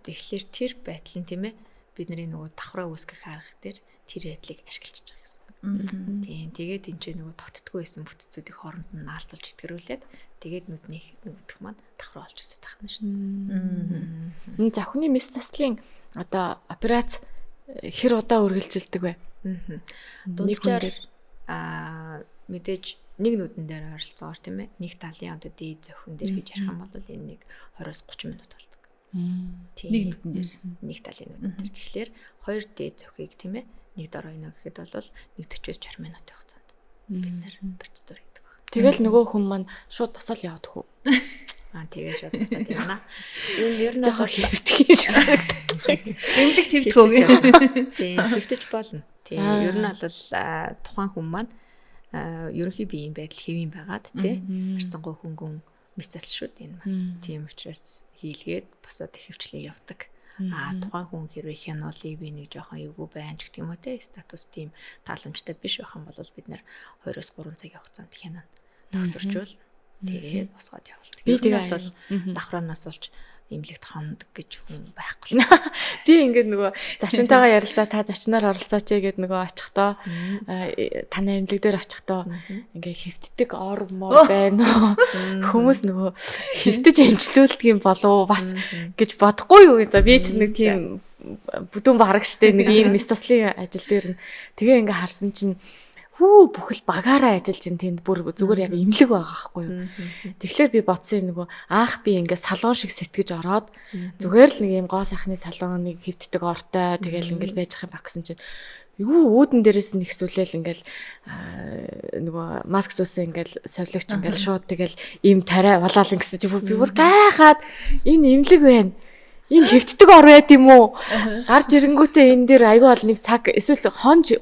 Тэгэхээр тэр байдлын тийм ээ бидний нөгөө давхраа үүсгэх арга дээр тэр байдлыг ашиглаж байгаа гэсэн. Тийм тэгээд энэ ч нөгөө тогтдгүй байсан бүтцүүдийг хооронд нь наалтуулж итгэрүүлээд тэгээд нүдний нөгөөх маань давхраа олж үсэж тахна шин. Завхны мэс заслын одоо операц хэр удаа үргэлжилдэг вэ? Дунджаар мэдээж нэг нүдэн дээр ойролцоогоор тийм ээ нэг талын одоо дээд зөвхөн дээр гэж ярих юм бол энэ нэг 20-30 минут болдог. Нэг нүдэн дээр нэг талын нүдэн дээр. Тэгэхээр хоёр дээд зөвхийг тийм ээ нэг дор ойно гэхэд бол нэг 40-60 минутын хугацаанд бид нэр процедур хийдэг байна. Тэгэл нөгөө хүн маань шууд босол явдаг уу? Тэгээ шууд босоод явна. Энэ ер нь жоохон хэвтэх юм шиг санагддаг. Эмнэлэг твдэх үү? Тийм хэвтэж болно. Тийм ер нь бол тухайн хүн маань ерөнхий биеийн байдал хэвийн байгаад тий харцангуй хөнгөн мэс засал шүү дээ энэ маань. Тийм учраас хийлгээд босоод ихэвчлэн явдаг. Тухайн хүн хэрвээ хянуулыг би нэг жоохон эвгүй байна ч гэх юм уу тий статус тийм тааламжтай биш байх юм бол бид нэр 2-3 цагийн хугацаанд хянана. Докторжуул тэгээд босгоод явуулдаг. Би тэгээд бол давхраанаас олж имлэгт хондог гэж хүн байхгүй. Би ингээд нөгөө зочинтойгоо ярилцаа та зочноор оролцооч гэгээд нөгөө очихдоо танай имлэг дээр очихдоо ингээд хэвтдэг ор моо байна уу? Хүмүүс нөгөө хэвтэж эмчлүүлдэг юм болов бас гэж бодохгүй юу? За би ч нэг тийм бүдүүн барагчтай нэг ийм мэс таслын ажил дээр тэгээ ингээд харсан чинь бүхэл багаараа ажиллаж ин тэнд бүр зүгээр яг имлэг байгаа байхгүй юу. Тэгэхээр би бодсон нөгөө анх би ингээд салон шиг сэтгэж ороод зүгээр л нэг юм гоо сайхны салоныг хэвддэг ортой тэгэл ингээд байж байгаа юм гэсэн чинь үүдэн дээрээс нь ихсүүлээл ингээд нөгөө маск зүүсэн ингээд совлогч ингээд шууд тэгэл ийм тариа болоол гэсэн чинь би бүр гайхаад энэ имлэг байна. Энэ хэвддэг ор байт юм уу? Гарч ирэнгүүтээ энэ дээр аягүй бол нэг цаг эсвэл хонж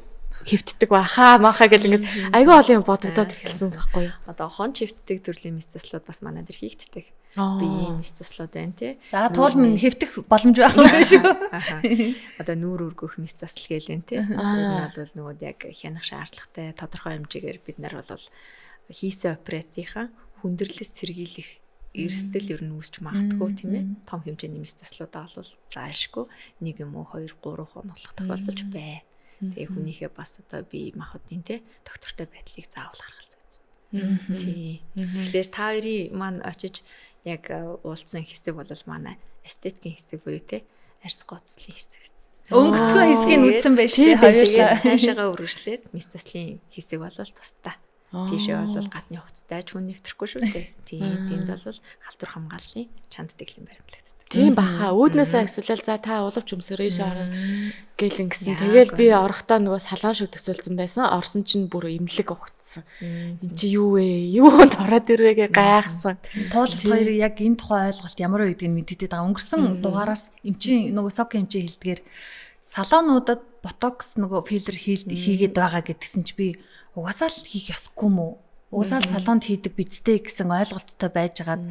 хэвтдэг баха маха гэл ингээд айгүй олон юм бодогдоод эхэлсэн байхгүй юу. Одоо хон хэвтдэг төрлийн мис заслууд бас манай дээр хийгддэг. Биеийн мис заслууд байна тий. За туул минь хэвтэх боломж байх юм шүү. Одоо нүүр өргөх мис засал гээл байна тий. Энэ бол нөгөө яг хянах шаардлагатай тодорхой хэмжээгээр бид нар бол хийсэн операцийнхаа хүндрэлээс сэргийлэх эрсдэл ер нь үүсч магадгүй тийм ээ. Том хэмжээний мис заслуудаа бол заашгүй 1 юм уу 2 3 хоног тохиолдож байна. Тэгээ хүнийхээ бас одоо бие махбодын те доктортой байдлыг заавал харгалзах үзэн. Тий. Тэгэхээр та хоёрын маань очиж яг уулзсан хэсэг бол манай эстетикийн хэсэг буюу те арьс гоцлын хэсэг. Өнгөцгөө хэсгийг үзсэн байж тий хоёулаа цаашаага үргэлжлээд мис заслын хэсэг бол тусдаа. Тийшээ бол гадны хувцастай ч хүн нэвтрэхгүй шүү дээ. Тийм бол халдвар хамгааллын чанд дэглэм баримтлагддаг. Тийм баха. Үүднээсээ аксуулал за та уловч өмсөрөө шаарна гэлэн гисэн. Тэгэл би орохдоо нөгөө салаан шиг төсөөлсөн байсан. Орсон чинь бүр имлэг угтсан. Энд чи юу вэ? Юунд ороод ирвэгээ гайхсан. Туулалт хоёр яг энэ тухай ойлголт ямар вэ гэдгийг мэддэд байгаа. Өнгөрсөн дугаараас эмчийн нөгөө сок эмчийн хэлдгээр салаануудад ботокс нөгөө филлер хийгээд байгаа гэдгсэн чи би угаасаа л хийх ёсгүй мүү? Угаасаа л салонд хийдэг бидтэй гэсэн ойлголттой байжгаад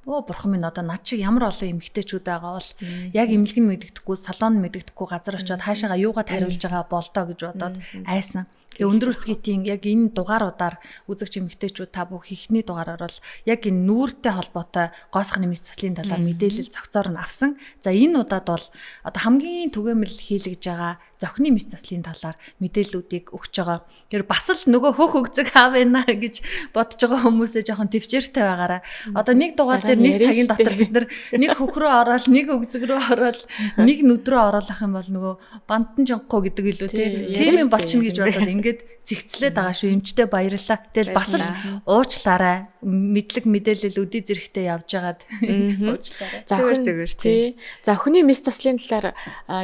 бурхан минь одоо над шиг ямар олон эмэгтэйчүүд байгаа бол яг имлэг нь мэддэхгүй, салон нь мэддэхгүй газар очиод хаашаага юугаад хариулж байгаа болдоо гэж бодоод айсан. Тэгээ өндөр өсгийтийн яг энэ дугааруудаар үзэгч эмэгтэйчүүд та бүх ихний дугаараар бол яг энэ нүүртэй холбоотой гоосхны мис заслын талаар мэдээлэл цогцоор нь авсан. За энэ удаад бол одоо хамгийн түгээмэл хийлгэж байгаа зохины мис заслын талаар мэдээллүүдийг өгч байгаа. Тэр бас л нөгөө хөх өгзөг хаав байна гэж бодож байгаа хүмүүсээ жоохон төвчээртэй байгаараа. Одоо нэг дугаар дээр нэг цагийн дотор бид нэг хөх рүү ороод нэг өгзөг рүү ороод нэг нүд рүү оруулах юм бол нөгөө бантан жонхоо гэдэг илүү тийм юм болчихно гэж бодоод ингээд зэгцлээд байгаа шүү. Эмчтэй баярлалаа. Тэгэл бас л уучлаарай. Мэдлэг мэдээлэл өдий зэрэгтэй явж байгаад уучлаарай. Зүгээр тий. За хүний мис заслын талаар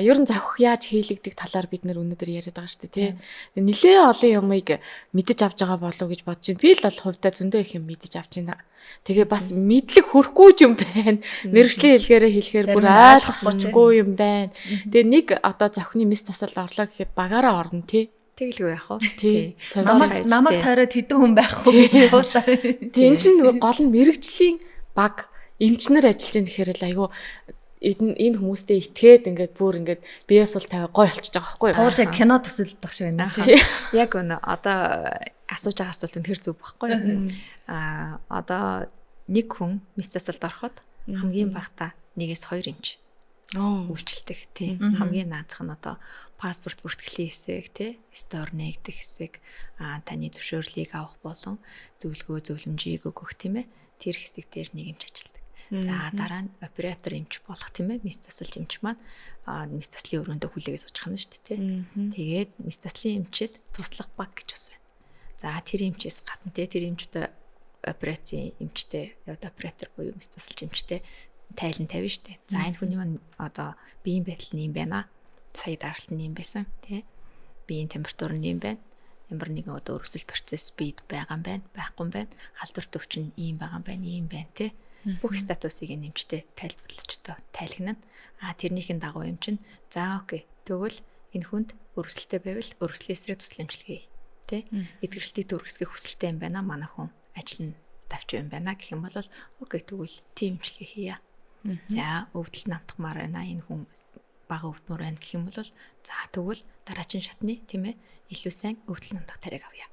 ер нь завх яаж хийлэгдэх талаар бид нэр өнөөдөр яриад байгаа шүү дээ тий. Нилээ олон юмыг мэдэж авч байгаа болов уу гэж бодож байна. Би л бол хувьдаа зөндөө их юм мэдэж авч байна. Тэгээ бас мэдлэг хүрхгүй юм байна. Мэргэжлийн хэлгээрээ хэлэхээр бүр ойлгохгүй юм байна. Тэгээ нэг одоо завхны мис засал орлоо гэхэд багаараа орно тий. Тэглгүй яах вэ? Тий. Намайг тойроод хэдэн хүн байхгүй гэж туулаа. Тий, энэ чинь нөгөө гол нь мэргэжлийн баг эмчнэр ажиллаж байгаа гэхээр л айгүй энэ хүмүүстэй итгээд ингээд бүр ингээд биес бол тавиа гой болчихж байгаа байхгүй юу? Туул яг кино төсөлдөх шиг байна тий. Яг өнө одоо асууж байгаа асуулт нь хэр зөв байхгүй юу? Одоо нэг хүн мис засалд ороход хамгийн багтаа 1-2 эмч үйлчлдэг тий. Хамгийн наазах нь одоо паспорт бүртгэлийн хэсэг тий, стор нэгдэх хэсэг, таны зөвшөөрлийг авах болон зөвлөмжийг өгөх тийм ээ. Тэр хэсэг дээр нэг эмч ажилладаг. За дараа нь оператор эмч болох тийм ээ. Мис засалч эмч маань мис заслын өрөөндөө хүлээгээ суучих нь шүү дээ тий. Тэгээд мис заслын эмчэд туслах баг гэж бас байна. За тэр эмчээс гадна тий, тэр эмч одоо операцийн эмчтэй, оператор буюу мис засалч эмчтэй тайлан тавина шүү дээ. За энэ хүний маань одоо биеийн байдал нь юм байна. Сая даралт нь юм байсан тий. Биеийн температур нь юм байна. Ямар нэгэн одоо өргөсөл процесс биед байгаа юм байна, байхгүй юм байна. Халдвар төвчин ийм байгаа юм байна тий. Бүх статусыг нэмжтэй тайлбарлаж одоо тайлгнана. Тэрнийхэн дагуу юм чинь за окей. Тэгвэл энэ хүнд өргөсөлтэй байвал өргөслийн эсрэг тусал эмчилгээ тий. Эдгэрэлтийг төрөсгөх хүсэлтэй юм байна. Манай хүн ажил нь давч юм байна гэх юм бол окей тэгвэл тийм эмчилгээ хийя. За өвдөлт намтгмаар байна. Энэ хүн бага өвдмөр байна гэх юм бол за тэгвэл дараагийн шатны тийм ээ илүү сайн өвдөл намдах тариаг авъя.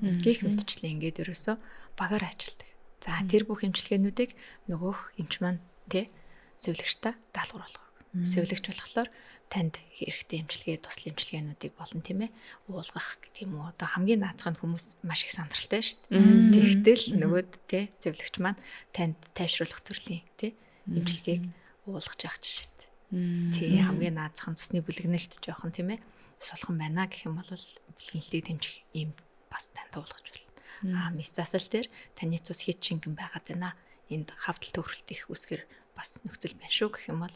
Гэх мэтчлээ ингээд ерөөсөө багаар ажилдаг. За тэр бүх эмчилгээнүүдийг нөгөөх эмч маань тий зөвлөгчтэй даалгавар болгоо. Зөвлөгч болохоор танд хэрэгтэй эмчилгээ, тусал эмчилгээнүүдийг болон тийм ээ уулгах гэх юм уу. Одоо хамгийн наацхан хүмүүс маш их сандралтай шүү дээ. Тэгтэл нөгөөд тий зөвлөгч маань танд тайвшруулах төрлийн тий эмчилгээг уулгаж явах жишээ. Тий хамгийн наазхан цусны бүлэгнэлт жоохон тийм ээ сулхан байна гэх юм бол бүлэгнэлтийг дэмжих юм бас танд уулгаж байна. Мис засал дээр таны цус хит шингэн байгаад байна. Энд хавдал төврөлт их үсгэр бас нөхцөл байна шүү гэх юм бол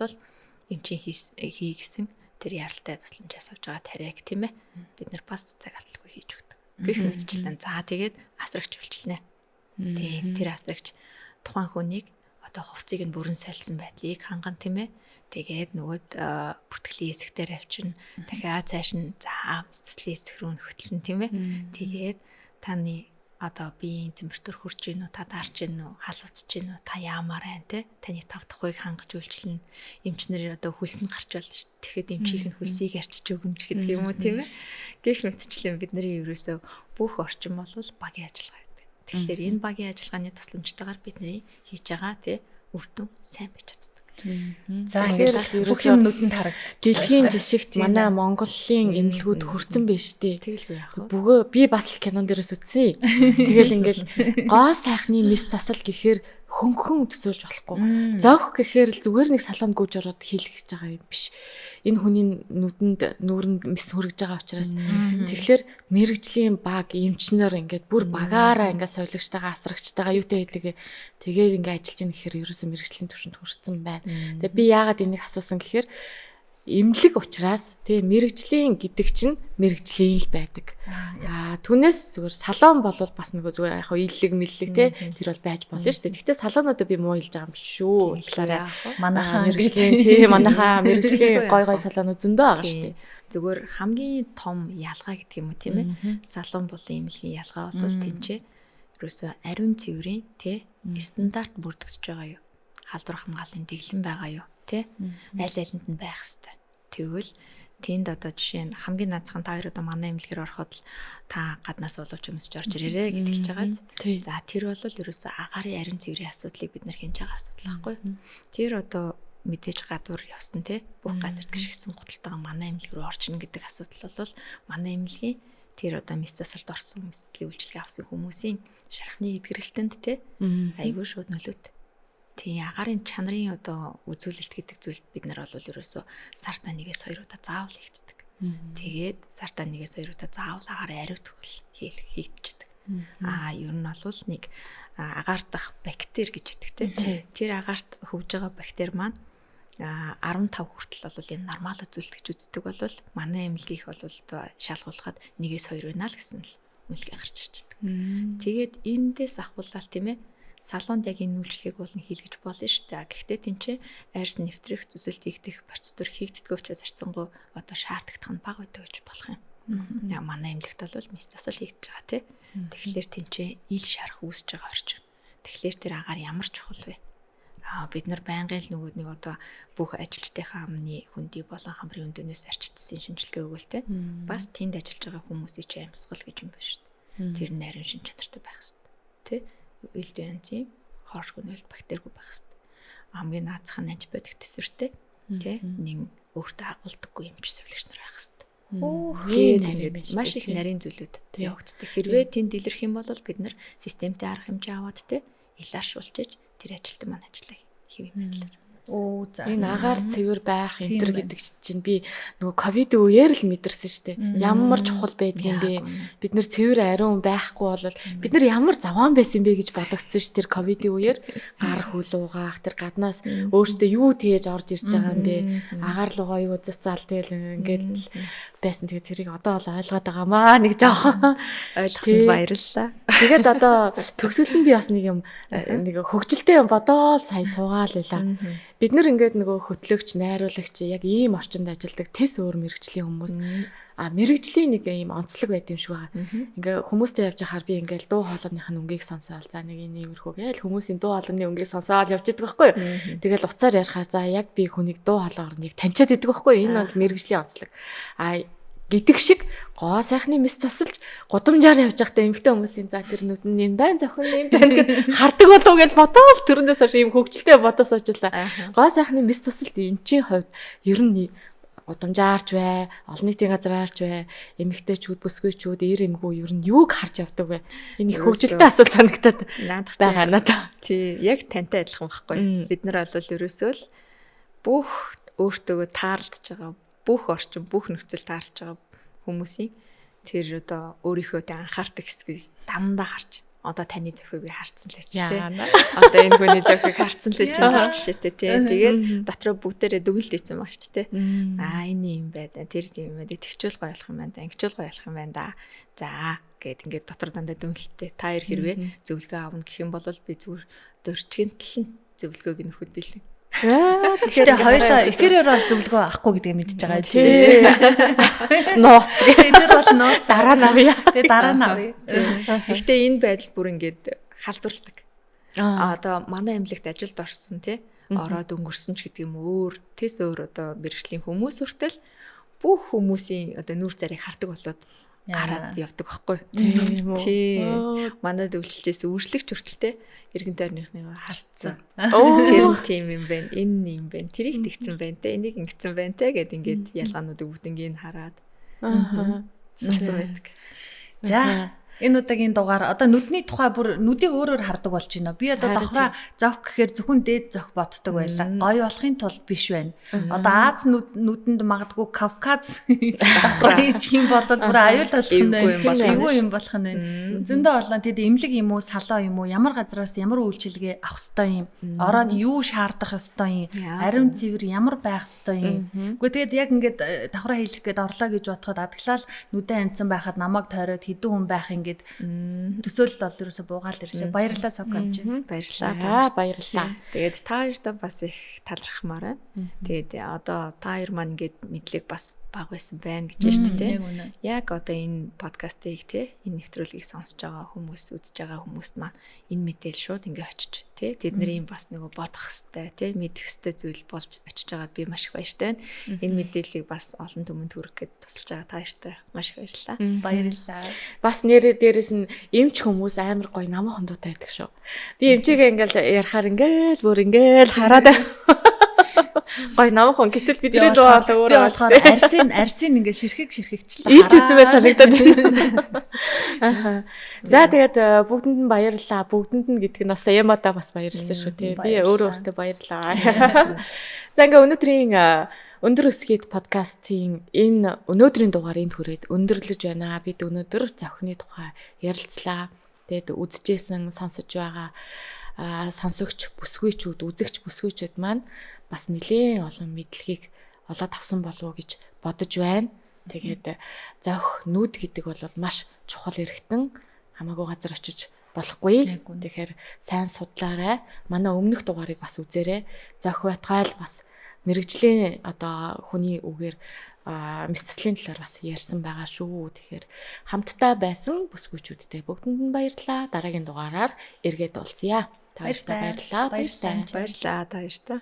эмчийн хий гэсэн тэр яралтай тусламжаас авч байгаа тариаг тийм ээ бид нар бас цаг алдалгүй хийж өгдөг. Гэх мэтчлэн за тэгээд асрагч үйлчлэнэ. Тий тэр асрагч тухайн хүнийг одоо хувцсыг нь бүрэн сольсон байдлыг ханган тийм ээ Тэгээд нөгөө бүртгэлийн хэсэгтэр авчирна. Дахиад цааш нь за цэцлийн хэсэг рүү хөтлөн тийм ээ. Тэгээд таны одоо биеийн температур хүрч гин үү, та дарж гин үү, халууцж гин үү, та яамаар байна те. Таны тав тухыг хангаж үйлчлэн эмчнэр одоо хөлс нь гарч болно шүү. Тэгэхэд эмчийнх нь хөлсийг арчиж өгнө гэдэг юм уу тийм ээ. Гэх мэтчлэн бидний ерөөсөө бүх орчин бол багийн ажиллагаа гэдэг. Тэгэхээр энэ багийн ажиллагааны тусламжтайгаар бидний хийж байгаа те үр дүн сайн байж чаддаг. За ингээд бүх юм нүдэнд харагддаг. Дэлхийн жишгт манай Монголын эмнэлгүүд хүрсэн биш дээ. Тэгэлгүй яах вэ? Бөгөө би бас л кинон дээрээс үзсэн. Тэгэл ингээл гоо сайхны мис засал гэхээр хөнгөн төсөөлж болохгүй. Зовх гэхээр л зүгээр нэг салаанд гүйж ороод хийлгэж байгаа юм биш. Энэ хүний нүдэнд нүүрэнд мис хүрэж байгаа учраас тэгэхээр мэрэгжлийн баг эмчнэр ингээд бүр багаараа ингээд совилогчтойгоо асрагчтайгаа юутэй хийдэг тэгээд ингээд ажиллаж ийн гэхээр ерөөсөө мэрэгжлийн төвшөнд хүрсэн байна. Тэгээ би яагаад энийг асуусан гэхээр эмнэлэг учраас тий мэрэгжлийн гэдэг чинь мэрэгжлийн л байдаг. Түүнээс зүгээр салон бол бас нөгөө зүгээр яг ийлэг мэллэг тий тэр бол байж болно шүү дээ. Гэхдээ салонуудаа би муу хэлж байгаа юм шүү. Тэгэхээр манайхаа мэрэгжлийн тий манайхаа мэрэгжлийн гой салонууд зөндөө байгаа шүү дээ. Зүгээр хамгийн том ялгаа гэдэг юм уу тийм ээ. Салон болон эмнэлгийн ялгаа бол тэнцээ ерөөсөө ариун цэврийн тий стандарт бүрдэгсэж байгаа юу? Халдвар хамгааллын дэглэм байгаа юу? Тэ аль алинд нь байх хэвээр. Тэгвэл тэнд одоо жишээ нь хамгийн наацхан та хоёр одоо манай эмнэлгээр ороход л та гаднаас боловч өмсөж орж ирээрээ гэдэг хэлж байгаа. За тэр бол ерөөсөө агаарын ариун цэврийн асуудлыг бид нар хянаж байгаа асуудал байхгүй. Тэр одоо мэдээж гадуур явсан те бүх газарт гიშгсэн гуталтайгаа манай эмнэлэг рүү орж ийн гэдэг асуудал бол манай эмнэлгийн тэр одоо мис засалд орсон мэдслийн үйлчилгээ авсан хүмүүсийн шархны эдгэрэлтэнд те айгүй шууд нөлөөтэй. Тий агаарын чанарын одоо үзүүлэлт гэдэг зүйл бид нар бол ерөөсөө сартаа нэгээс 2 удаа заавал хийгддэг. Тэгээд сартаа нэгээс 2 удаа заавал агаарын ариу төгөл хийгдчихдэг. Ер нь бол нэг агаар дах бактери гэж хэлдэг тий. Тэр агаарт хөвж байгаа бактери маань 15 хүртэл бол энэ нормал үзүүлэлт гэж үздэг бол манай эмнэлгийнх бол шалгуулахад нэгээс 2 байна л гэсэн л үнэлгээ гарч ирж байдаг. Тэгээд эндээс ахуулаад тийм ээ салонд яг энэ үйлчлэгийг болно хийлгэж болно шүү дээ. Гэхдээ тэнцээ айрс нэвтрэх зүсэлт хийгдэх процедур хийгддэг учраас арцсангуу одоо шаардлагатах нь бага байдаг гэж болох юм. Манай эмнэлэгт бол мис засал хийгдэж байгаа тий. Тэгэхээр тэнцээ ил шарах үүсэж байгаа орчин. Тэгэхээр тэр агаар ямар чухал вэ? Бид нар байнгын л нөгөө нэг одоо бүх ажилчдынхаа амны хөндий болон хамрын өндөнөөс арчигдсан шинжилгээ өгвөл тий. Бас тэнд ажиллаж байгаа хүмүүсийн чинь амьсгал гэж юм байна шүү дээ. Тэр нь нарийн шин чанартай байх хэрэгтэй тий. Илд янзын хор хөнөөлт бактеригүй байх хэрэгтэй. Хамгийн наацхан антибиотик төсвөртэй тий нэг өөртөө агуулдаггүй эмч сувлагч нар байх хэрэгтэй. Маш их нарийн зүйлүүд явагддаг. Хэрвээ тэнд илэрх юм бол бид нар системтэй арга хэмжээ аваад тий илэршүүлж тэр ажилтан маань ажиллаа хийв юм байна. Энэ агаар цэвэр байх энэ төр гэдэг чинь би нөгөө ковид үеэр л мэдэрсэн шүү дээ. Ямар чухал байдгийн бэ? Бид нэр цэвэр ариун байхгүй бол бид нар ямар заваан байсан бэ гэж бодогдсон шүү тэр ковидын үеэр гар хөл угаах тэр гаднаас өөртөө юу тээж орж ирж байгаа юм бэ? Агаар лугаа юу зацаал тэгэл ингээд байсан. Тэгээд тэрийг одоо бол ойлгоод байгаамаа нэг жоохон ойлгосонд баярлалаа. Тэгээд одоо төгсгөл нь би бас нэг юм нэг хөгжилтэй юм бодоол сайн суугаал байлаа. Бид нар ингээд нөгөө хөтлөгч, найруулагч яг ийм орчинд ажилладаг тэс өөр мэрэгжлийн хүмүүс. Мэрэгжлийн нэг ийм онцлог байт юм шиг байгаа. Ингээ хүмүүстэй явж байхаар би ингээл дуу хоолойных нь өнгийг сонсоол. За нэг энэ иймэрхүү гээл хүмүүсийн дуу хоолойны өнгийг сонсоол явж идэг байхгүй юу? Тэгэл уцаар ярихаар за яг би хүнийг дуу хоолойгоор нэг таньчаад идэг байхгүй юу? Энэ бол мэрэгжлийн онцлог. Гэдэг шиг гоо сайхны мис засалж гудамжаар явж байхдаа эмэгтэй хүмүүсийн за тэр нүд нь юм байна зохин юм байна гэж хардаг болов уу гэж бодоол төрөндөөс хойш ийм хөвгчлээ бодож суучлаа. Гоо сайхны мис засалт энэ чинь хувьд ер нь гудамжаарч бай, олон нийтийн газраарч бай, эмэгтэйчүүд, бүсгүйчүүд, эр эмгүү ер нь юуг харж явдаг вэ? Энэ хөвгчлээ асуу санагтаад байгаа надаа. Тий, яг тантай адилхан байхгүй. Бид нар бол ерөөсөө л бүх өөртөө таарлаж байгаа бүх орчин, бүх нөхцөл таарч байгаа хүмүүсийн тэр одоо өөрийнхөө анхаардаг хэсгийг дандаа харж одоо таны зохиог би харцсан л гэж тий. Одоо энэ хүний зохиог харцсан л гэж байна жишээтэй тий. Тэгээд дотроо бүгдээрээ дүгэлд ийцэн маш тий. Энэ юм байна. Тэр юм байна. Тэгчүүл гоё болох юм байна. Ингэчүүл гоё болох юм байна да. За гэд ингээд дотор дандаа дүнэлттэй. Та хоёр хэрвээ зөвлөгөө авна гэх юм бол би зүгээр дөрчгийн талын зөвлөгөөг нөхөд билээ. Тэгэхээр хоёулаа эфирээр бол зөвлөгөө авахгүй гэдгийг мэдчихэж байгаа үү? Тий. Нууц. Эфир бол нууц. Дараа нь авъя. Тэгээ дараа нь авъя. Гэхдээ энэ байдал бүр ингээд халдварладаг. Одоо манай эмнэлэгт ажилд орсон тий. Ороод өнгөрсөн ч гэдэг юм өөр одоо мэрэгжлийн хүмүүс хүртэл бүх хүмүүсийн одоо нүүр зарыг хардаг болоод гараад явдаг байхгүй. Тийм үү. Тий. Манайд өвлөлжээс үржлэгч хүртэлтэй эргэн тойрныхныг харцсан. Тэр нь тийм юм байна. Энэ юм байна. Тэрийг тэгсэн байна те. Энийг ингэсэн байна те гэд ингээд ялгаануудыг бүгднийг хараад сурсан байдаг. За энэ удаагийн дугаар одоо нүдний тухай бүр нүдийг өөрөөр хардаг болж байна. Би одоо давхраа зовх гэхээр зөвхөн дээд зовх боддог байлаа. Гоё болохын тулд биш байна. Одоо Аз нүдэнд магадгүй Кавказ давхраа хийж юм бол бүр аюул болох юм болох нь байна. Зөндөө болон тэд эмнэлэг юм уу, салаа юм уу, ямар газраас ямар үйлчилгээ авах ёстой юм. Ороод юу шаардах ёстой юм. Ариун цэвэр ямар байх ёстой юм. Гэхдээ тэгээд яг ингээд давхраа хийлэх гээд орлоо гэж бодоход адглал нүдэн амцсан байхад намайг тойроод хэдэн хүн байх ингээд төсөөлөл бол ерөөсө буугаал ирлээ. Баярлалаа Сокомч. Баярлалаа. Тэгээд та хоёртаа бас их талархмаар байна. Тэгээд одоо та хоёр маань ингээд мэдлэг бас баг байсан байна гэж шүү дээ. Яг одоо энэ подкастыг энэ нэвтрүүлгийг сонсож байгаа хүмүүс, үзэж байгаа хүмүүст маань энэ мэдээлэл шууд ингээ очиж тэдний бас нөгөө бодох хэвээр мэдэх хэвээр зүйл болж очиж байгаад би маш их баяртай байна. Энэ мэдээллийг бас олон түмэнд хүргэх гээд тусалж байгаа та хоёртай маш их баярлалаа. Баярлалаа. Бас дээрээс нь эмч хүмүүс амар гоё намаа хондоотой байдаг шүү. Би эмчигээ ингээл ярахаар ингээл бүр ингээл хараад гой намхан гэтэл бидний дуу хоолой өөрөө болохоор арсын ингээ ширхэгчлээ. Ийч үзэн бай санагдаад байна. За тэгээд бүгдэнд нь баярлалаа. Бүгдэнд нь гэдэг нь бас Ямада бас баярлсан шүү тий. Би өөрөө өөртөө баярлалаа. За ингээ өнөөдрийн өндөр өсгийд подкастын энэ өнөөдрийн дугаар энд хүрээд өндөрлөж байна. Бид өнөөдөр зохины тухай ярилцлаа. Тэгээд үзэжсэн сонсож байгаа сонсогч бүсгүйчүүд, үзэгч бүсгүйчүүд маань бас нэлээд олон мэдлэгийг олоод авсан болов уу гэж бодож байна. Тэгээд зовх нүд гэдэг бол маш чухал эргэтэн хамаагүй газар очиж болохгүй. Тэгэхээр сайн судлаарай. Манай өмнөх дугаарыг бас үзээрэй. Зовх байтгайл бас мэрэгжлийн одоо хүний үгээр мэс заслын талаар бас ярьсан байгаа шүү. Тэгэхээр хамтдаа байсан бүсгүйчүүдтэй бүгдэнд нь баярлалаа. Дараагийн дугаараар эргээд уулзъя. Та баярлалаа. Баярлалаа та баярлалаа.